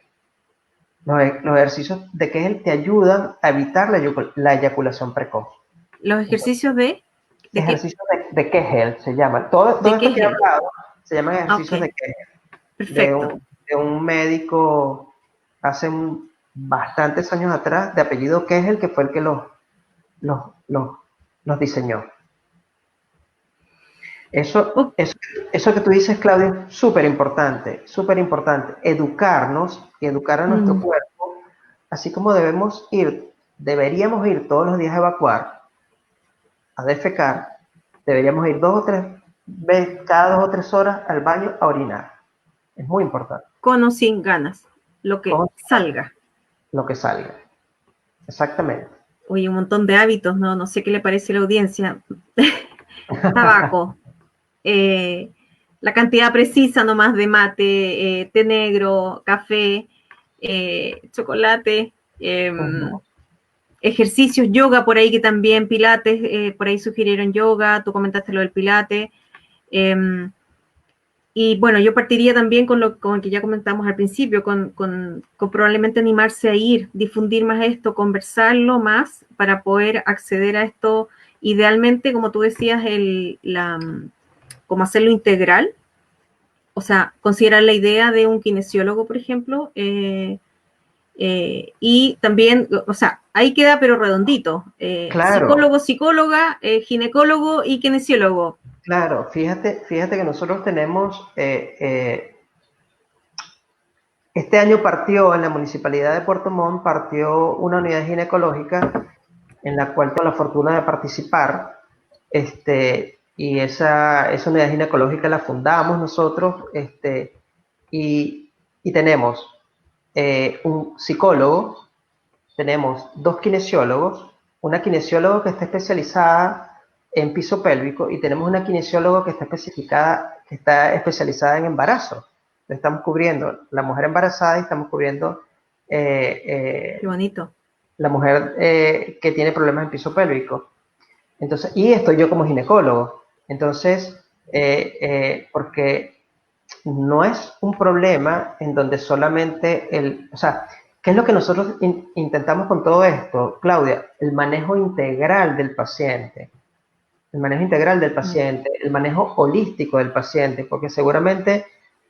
Los ejercicios de Kegel te ayudan a evitar la eyaculación precoz. ¿Los Entonces, ejercicios de qué? ejercicios de Kegel se llaman. Todo ¿De esto qué que he gel? hablado se llaman Ah, ejercicios ok, de Kegel. perfecto. De un médico hace bastantes años atrás, de apellido Kegel, que fue el que los, los, los diseñó. Oh, Eso que tú dices, Claudio, súper importante, súper importante. Educarnos y educar a nuestro cuerpo, así como deberíamos ir todos los días a evacuar, a defecar, deberíamos ir 2 o 3 veces, cada 2 o 3 horas al baño a orinar. Es muy importante. con o sin ganas, lo que Con salga. lo que salga. Exactamente. Oye, un montón de hábitos, ¿no? No sé qué le parece a la audiencia. Tabaco, la cantidad precisa nomás de mate, té negro, café, chocolate, ejercicios, yoga por ahí que también, pilates, por ahí sugirieron yoga, tú comentaste lo del pilates. Y bueno, yo partiría también con lo que ya comentamos al principio, con probablemente animarse a ir, difundir más esto, conversarlo más para poder acceder a esto. Idealmente, como tú decías, como hacerlo integral, o sea, considerar la idea de un kinesiólogo, por ejemplo, y también, o sea, ahí queda pero redondito, Claro, psicólogo, psicóloga, ginecólogo y kinesiólogo. claro. Fíjate que nosotros tenemos, este año partió en la Municipalidad de Puerto Montt, partió una unidad ginecológica en la cual tuve la fortuna de participar, y esa unidad ginecológica la fundamos nosotros, y tenemos un psicólogo, tenemos 2 kinesiólogos, una kinesióloga que está especializada en piso pélvico y tenemos una kinesióloga que está especializada en embarazo. Estamos cubriendo la mujer embarazada y estamos cubriendo Qué bonito. la mujer que tiene problemas en piso pélvico. Entonces, y estoy yo como ginecólogo. Entonces, porque no es un problema en donde solamente o sea, ¿qué es lo que nosotros intentamos con todo esto, Claudia? El manejo integral del paciente. El manejo integral del paciente, el manejo holístico del paciente, porque seguramente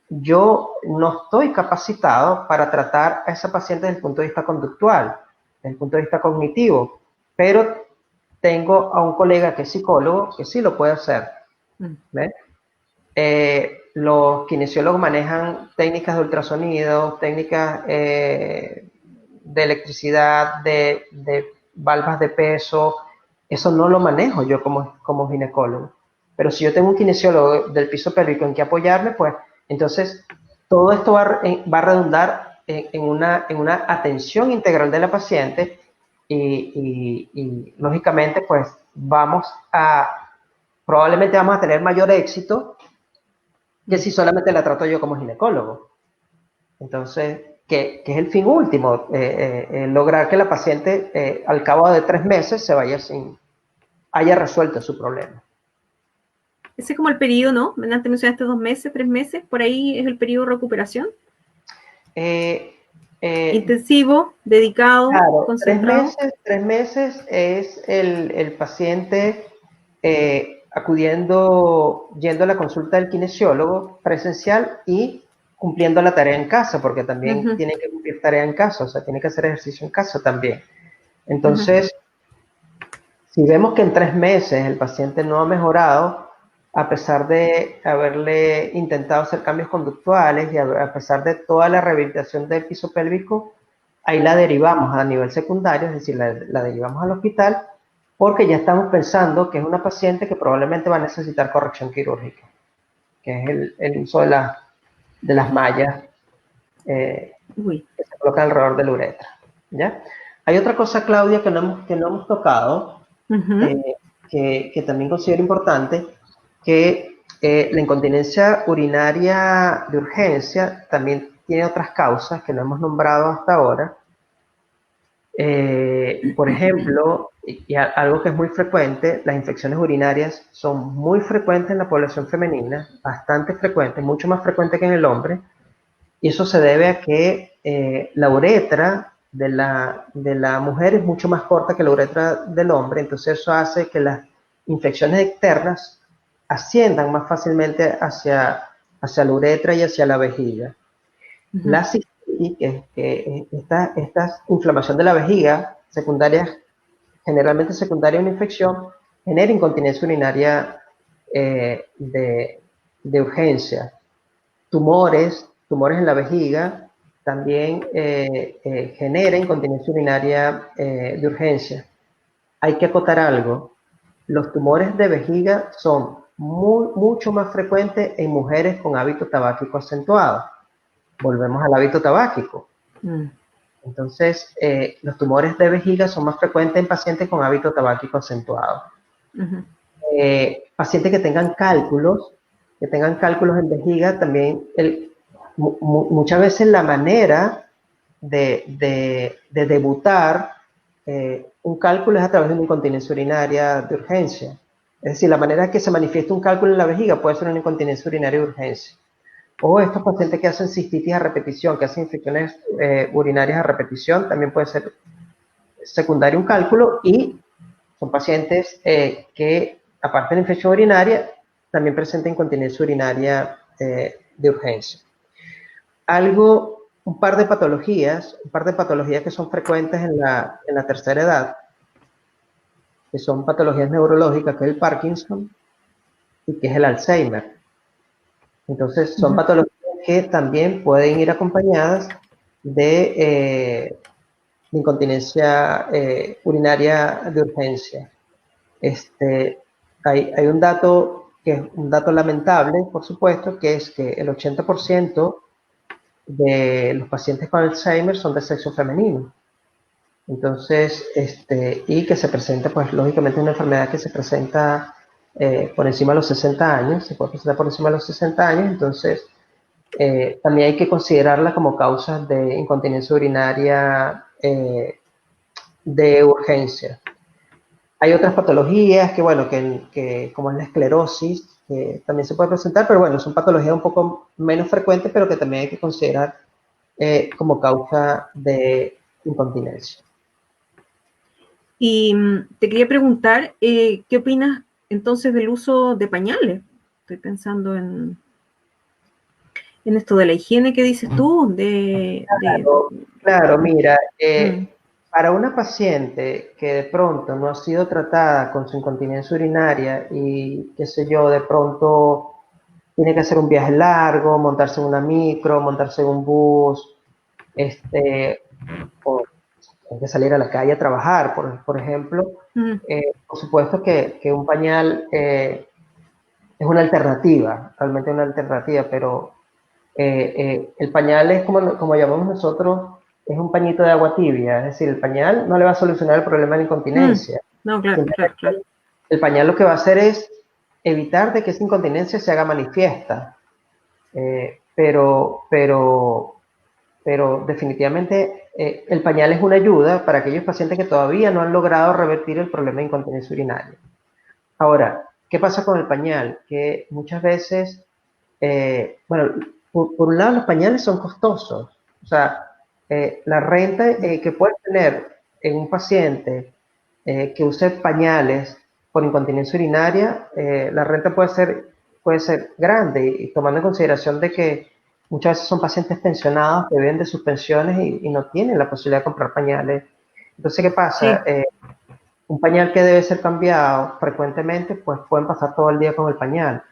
yo no estoy capacitado para tratar a esa paciente desde el punto de vista conductual, desde el punto de vista cognitivo, pero tengo a un colega que es psicólogo que sí lo puede hacer. ¿Ves? Los kinesiólogos manejan técnicas de ultrasonido, técnicas de electricidad, de valvas de peso. Eso no lo manejo yo como ginecólogo. Pero si yo tengo un kinesiólogo del piso pélvico en que apoyarme, pues entonces todo esto va a redundar en una atención integral de la paciente y lógicamente pues probablemente vamos a tener mayor éxito que si solamente la trato yo como ginecólogo. Entonces, que es el fin último, lograr que la paciente al cabo de 3 meses haya resuelto su problema. Ese es como el periodo, ¿no? Antes mencionaste 2 meses, 3 meses, por ahí es el periodo de recuperación. Intensivo, dedicado, claro, concentrado. 3 meses es el paciente yendo a la consulta del kinesiólogo presencial y cumpliendo la tarea en casa, porque también tiene que cumplir tarea en casa, o sea, tiene que hacer ejercicio en casa también. Entonces, si vemos que en 3 meses el paciente no ha mejorado, a pesar de haberle intentado hacer cambios conductuales y a pesar de toda la rehabilitación del piso pélvico, ahí la derivamos a nivel secundario, es decir, la derivamos al hospital, porque ya estamos pensando que es una paciente que probablemente va a necesitar corrección quirúrgica, que es el uso de las mallas que se colocan alrededor de la uretra. ¿Ya? Hay otra cosa, Claudia, que no hemos tocado, que también considero importante, que la incontinencia urinaria de urgencia también tiene otras causas que no hemos nombrado hasta ahora. Por ejemplo, y algo que es muy frecuente, las infecciones urinarias son muy frecuentes en la población femenina, bastante frecuentes, mucho más frecuentes que en el hombre, y eso se debe a que la uretra de la mujer es mucho más corta que la uretra del hombre, entonces eso hace que las infecciones externas asciendan más fácilmente hacia la uretra y hacia la vejiga. La cistitis, que esta inflamación de la vejiga, generalmente secundaria a una infección, genera incontinencia urinaria de urgencia. Tumores en la vejiga también genera incontinencia urinaria de urgencia. Hay que acotar algo. Los tumores de vejiga son mucho más frecuentes en mujeres con hábito tabáquico acentuado. Volvemos al hábito tabáquico. Entonces, los tumores de vejiga son más frecuentes en pacientes con hábito tabáquico acentuado. Pacientes que tengan cálculos en vejiga, también muchas veces la manera de debutar un cálculo es a través de una incontinencia urinaria de urgencia. Es decir, la manera que se manifiesta un cálculo en la vejiga puede ser una incontinencia urinaria de urgencia. O estos pacientes que hacen cistitis a repetición, que hacen infecciones urinarias a repetición, también puede ser secundario un cálculo, y son pacientes que, aparte de la infección urinaria, también presentan incontinencia urinaria de urgencia. Un par de patologías que son frecuentes en la tercera edad, que son patologías neurológicas, que es el Parkinson y que es el Alzheimer. Entonces, son patologías que también pueden ir acompañadas de incontinencia urinaria de urgencia. Hay un dato que es un dato lamentable, por supuesto, que es que el 80% de los pacientes con Alzheimer son de sexo femenino. Entonces, y que se presenta, pues lógicamente, una enfermedad que se presenta por encima de los 60 años, se puede presentar por encima de los 60 años, entonces también hay que considerarla como causa de incontinencia urinaria de urgencia. Hay otras patologías que, bueno, que como es la esclerosis, que también se puede presentar, pero bueno, son patologías un poco menos frecuentes, pero que también hay que considerar como causa de incontinencia. Y te quería preguntar, ¿qué opinas entonces del uso de pañales? Estoy pensando en en esto de la higiene que dices tú, Claro, mira, mm, para una paciente que de pronto no ha sido tratada con su incontinencia urinaria y, qué sé yo, de pronto tiene que hacer un viaje largo, montarse en una micro, montarse en un bus, o tiene que salir a la calle a trabajar, por ejemplo, mm, por supuesto que un pañal es una alternativa, realmente una alternativa, pero el pañal es como llamamos nosotros, es un pañito de agua tibia, es decir, el pañal no le va a solucionar el problema de la mm. incontinencia. No, claro, claro, claro. Simplemente el pañal lo que va a hacer es evitar de que esa incontinencia se haga manifiesta. Pero definitivamente el pañal es una ayuda para aquellos pacientes que todavía no han logrado revertir el problema de incontinencia urinaria. Ahora, ¿qué pasa con el pañal? Que muchas veces, bueno, por un lado los pañales son costosos. O sea, la renta que puedes tener en un paciente que use pañales por incontinencia urinaria, la renta puede ser grande y tomando en consideración de que muchas veces son pacientes pensionados que viven de sus pensiones y no tienen la posibilidad de comprar pañales. Entonces, ¿qué pasa? Sí. Un pañal que debe ser cambiado frecuentemente, pues pueden pasar todo el día con el pañal.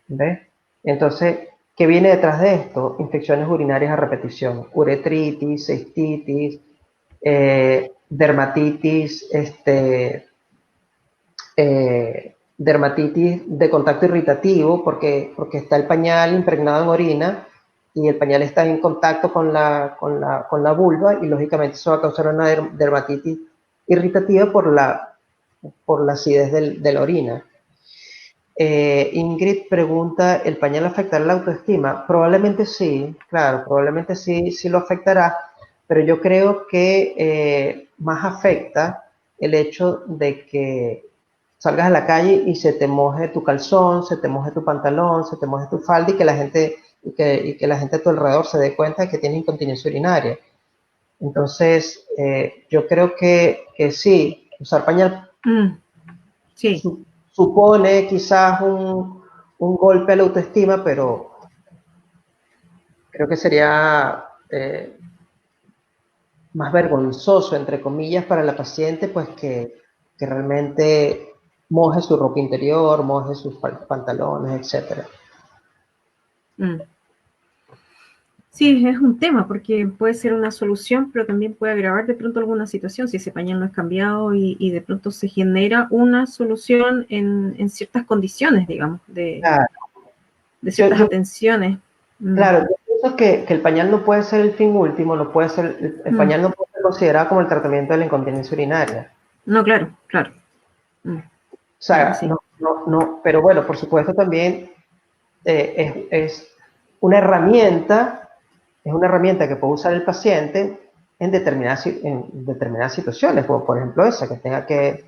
¿Ves? Entonces, ¿qué viene detrás de esto? Infecciones urinarias a repetición, uretritis, cistitis, dermatitis, dermatitis de contacto irritativo, porque está el pañal impregnado en orina y el pañal está en contacto con la vulva y lógicamente eso va a causar una dermatitis irritativa por la acidez de la orina. Ingrid pregunta, ¿el pañal afectará la autoestima? Probablemente sí, claro, probablemente sí, sí lo afectará, pero yo creo que más afecta el hecho de que salgas a la calle y se te moje tu calzón, se te moje tu pantalón, se te moje tu falda y que la gente a tu alrededor se dé cuenta de que tienes incontinencia urinaria. Entonces, yo creo que sí, usar pañal Mm, sí. supone quizás un golpe a la autoestima, pero creo que sería más vergonzoso, entre comillas, para la paciente, pues que realmente moje su ropa interior, moje sus pantalones, etcétera. Mm. Sí, es un tema porque puede ser una solución, pero también puede agravar de pronto alguna situación si ese pañal no es cambiado y de pronto se genera una solución en ciertas condiciones, digamos, Claro, de yo, ciertas yo, atenciones. Mm. claro, yo pienso que el pañal no puede ser el fin último, no puede ser, el Mm. pañal no puede ser considerado como el tratamiento de la incontinencia urinaria. No, claro, claro. Mm. O No, sea, sí. no, pero bueno, por supuesto también es una herramienta, es una herramienta que puede usar el paciente en determinadas situaciones, como por ejemplo esa, que tenga que,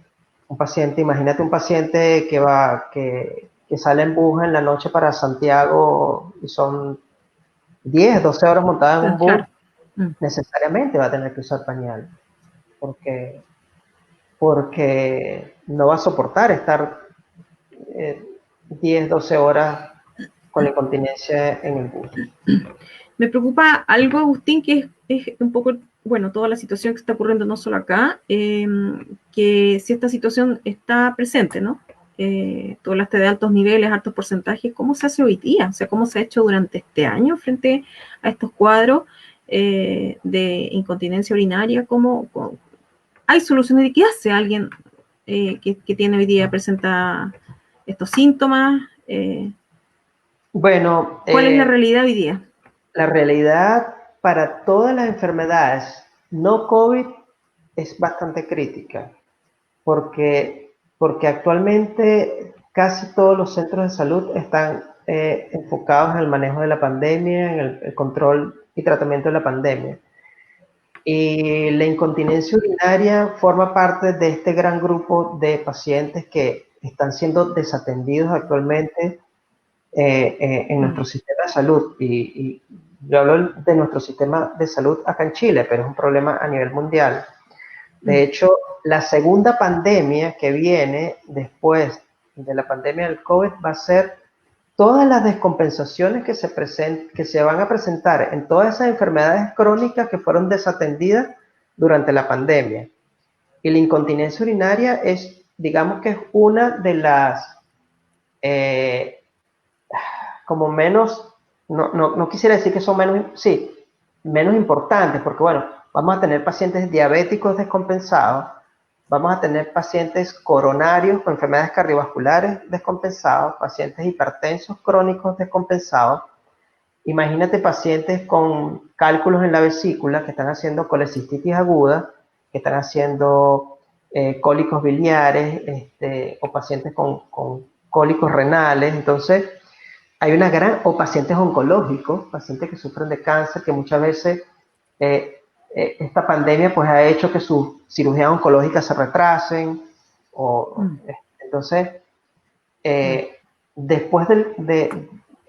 un paciente, imagínate un paciente que sale en bus en la noche para Santiago y son 10 12 horas montada en un bus, Claro. Mm. necesariamente va a tener que usar pañal, porque, porque no va a soportar estar 10, 12 horas con la incontinencia en el bus. Me preocupa algo, Agustín, que es un poco, bueno, toda la situación que está ocurriendo no solo acá, que si esta situación está presente, ¿no? Tú hablaste de altos niveles, altos porcentajes, ¿cómo se hace hoy día? O sea, ¿cómo se ha hecho durante este año frente a estos cuadros de incontinencia urinaria? ¿Hay soluciones de qué hace alguien que tiene hoy día, presenta estos síntomas? Bueno, ¿Cuál es la realidad hoy día? la realidad para todas las enfermedades no COVID es bastante crítica, porque actualmente casi todos los centros de salud están enfocados en el manejo de la pandemia, en el control y tratamiento de la pandemia. Y la incontinencia urinaria forma parte de este gran grupo de pacientes que están siendo desatendidos actualmente en Mm, nuestro sistema de salud. Y yo hablo de nuestro sistema de salud acá en Chile, pero es un problema a nivel mundial. De mm, hecho, la segunda pandemia que viene después de la pandemia del COVID va a ser todas las descompensaciones que se van a presentar en todas esas enfermedades crónicas que fueron desatendidas durante la pandemia. Y la incontinencia urinaria es, digamos que es una de las, como menos, no quisiera decir que son menos, sí, menos importantes, porque bueno, vamos a tener pacientes diabéticos descompensados, vamos a tener pacientes coronarios con enfermedades cardiovasculares descompensados, pacientes hipertensos crónicos descompensados. Imagínate pacientes con cálculos en la vesícula que están haciendo colecistitis aguda, que están haciendo cólicos biliares, o pacientes con cólicos renales. Entonces, hay una gran, o pacientes oncológicos, pacientes que sufren de cáncer, que muchas veces esta pandemia pues ha hecho que sus cirugías oncológicas se retrasen. Entonces, después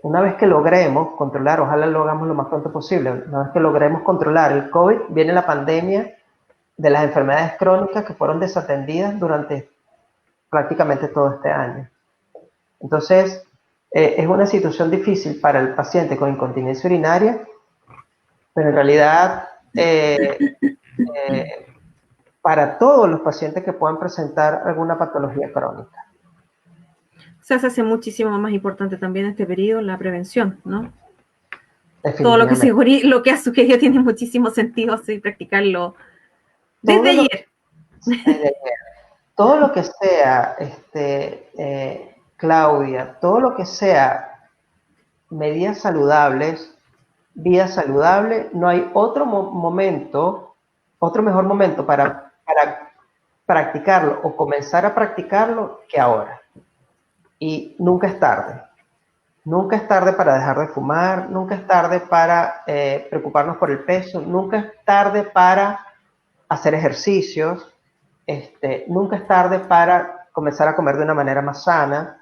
una vez que logremos controlar, ojalá lo hagamos lo más pronto posible, una vez que logremos controlar el COVID, viene la pandemia de las enfermedades crónicas que fueron desatendidas durante prácticamente todo este año. Entonces, es una situación difícil para el paciente con incontinencia urinaria, pero en realidad para todos los pacientes que puedan presentar alguna patología crónica. O sea, se hace muchísimo más importante también en este periodo la prevención, ¿no? Todo lo que ha sugerido tiene muchísimo sentido, así practicarlo desde ayer. Todo lo que sea, Claudia, todo lo que sea medidas saludables, vida saludable, no hay otro momento, otro mejor momento para practicarlo o comenzar a practicarlo que ahora. Y nunca es tarde. Nunca es tarde para dejar de fumar, nunca es tarde para preocuparnos por el peso, nunca es tarde para hacer ejercicios, nunca es tarde para comenzar a comer de una manera más sana.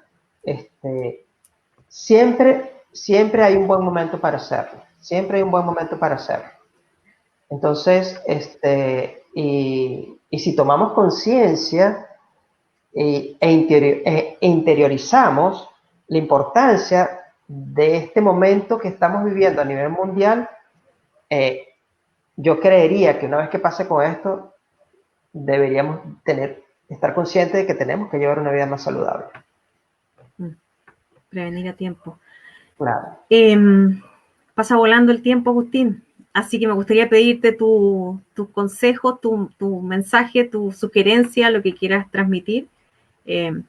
Siempre hay un buen momento para hacerlo. Siempre hay un buen momento para hacerlo. Entonces, y si tomamos conciencia e interiorizamos la importancia de este momento que estamos viviendo a nivel mundial, yo creería que una vez que pase con esto, deberíamos estar conscientes de que tenemos que llevar una vida más saludable. Prevenir a tiempo. Claro. Pasa volando el tiempo, Agustín. Así que me gustaría pedirte tu consejo, tu mensaje, tu sugerencia, lo que quieras transmitir en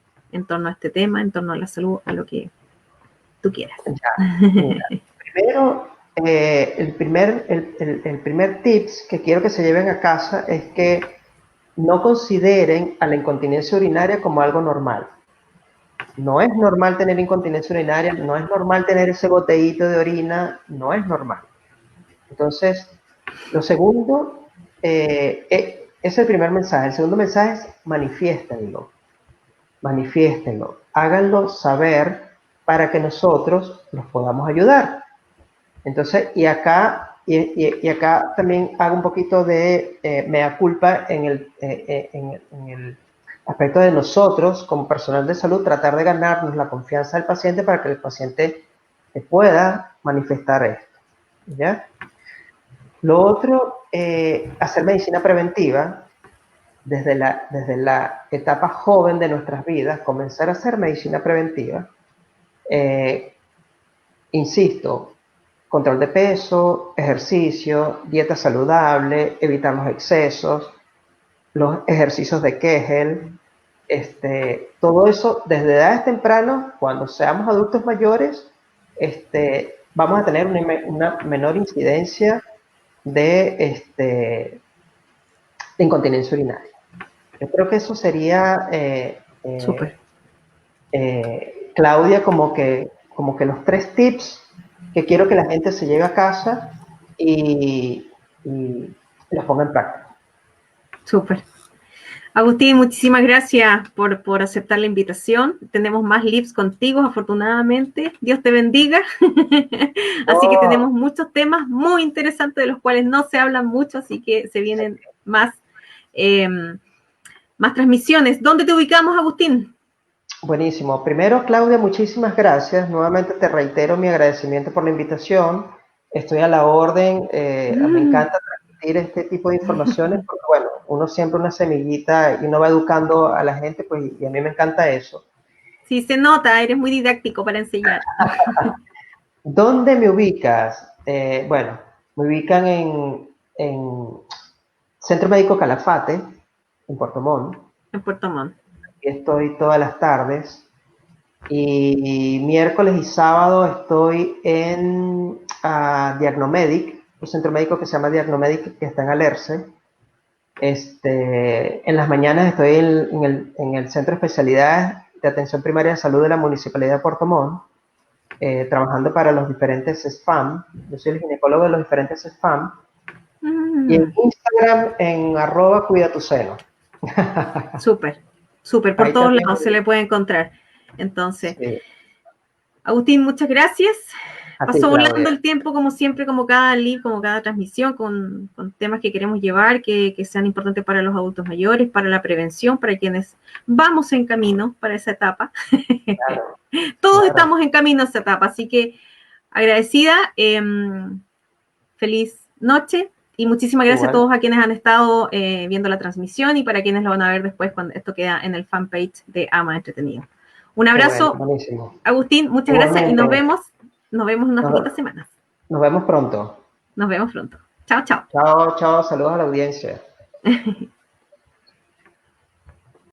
torno a este tema, en torno a la salud, a lo que tú quieras. Mira, primero, el primer tips que quiero que se lleven a casa es que no consideren a la incontinencia urinaria como algo normal. No es normal tener incontinencia urinaria, no es normal tener ese goteíto de orina, no es normal. Entonces, lo segundo, es el primer mensaje. El segundo mensaje es manifiéstenlo, háganlo saber para que nosotros los podamos ayudar. Entonces, y acá también hago un poquito de mea culpa en el aspecto de nosotros, como personal de salud, tratar de ganarnos la confianza del paciente para que el paciente pueda manifestar esto, ¿ya? Lo otro, hacer medicina preventiva desde la etapa joven de nuestras vidas, comenzar a hacer medicina preventiva. Insisto, control de peso, ejercicio, dieta saludable, evitar los excesos, los ejercicios de Kegel, todo eso desde edades tempranas, cuando seamos adultos mayores, vamos a tener una menor incidencia de incontinencia urinaria. Yo creo que eso sería, Claudia, como que los 3 tips que quiero que la gente se lleve a casa y los ponga en práctica. Súper. Agustín, muchísimas gracias por aceptar la invitación. Tenemos más lives contigo, afortunadamente. Dios te bendiga. Así que tenemos muchos temas muy interesantes de los cuales no se hablan mucho, así que se vienen más transmisiones. ¿Dónde te ubicamos, Agustín? Buenísimo. Primero, Claudia, muchísimas gracias. Nuevamente te reitero mi agradecimiento por la invitación. Estoy a la orden. Me Mm. encanta transmitir este tipo de informaciones porque, bueno, uno siempre una semillita y uno va educando a la gente, pues, y a mí me encanta eso. Sí, se nota, eres muy didáctico para enseñar. ¿Dónde me ubicas? Bueno, me ubican en Centro Médico Calafate, en Puerto Montt. En Puerto Montt. Aquí estoy todas las tardes. Y miércoles y sábado estoy en Diagnomedic, un centro médico que se llama Diagnomedic, que está en Alerce. En las mañanas estoy en el Centro de Especialidades de Atención Primaria de Salud de la Municipalidad de Puerto Montt, trabajando para los diferentes SFAM. Yo soy el ginecólogo de los diferentes SFAM. Y en Mm. Instagram en @cuida tu seno. Súper, súper, por Ahí todos también. lados se le puede encontrar. Entonces, Sí, Agustín, muchas gracias. a ti, Pasó volando Claudia. el tiempo, como siempre, como cada live, como cada transmisión, con temas que queremos llevar, que sean importantes para los adultos mayores, para la prevención, para quienes vamos en camino para esa etapa. Claro, Todos claro. estamos en camino a esa etapa, así que agradecida, feliz noche y muchísimas gracias a Igual. todos a quienes han estado viendo la transmisión y para quienes lo van a ver después cuando esto queda en el fanpage de Ama Entretenido. Un Qué bueno, abrazo, buenísimo. Agustín, muchas gracias y Igualmente, nos vemos en unas nos, poquitas semanas. nos vemos pronto. Nos vemos pronto. Chao, chao. Chao, chao, saludos a la audiencia.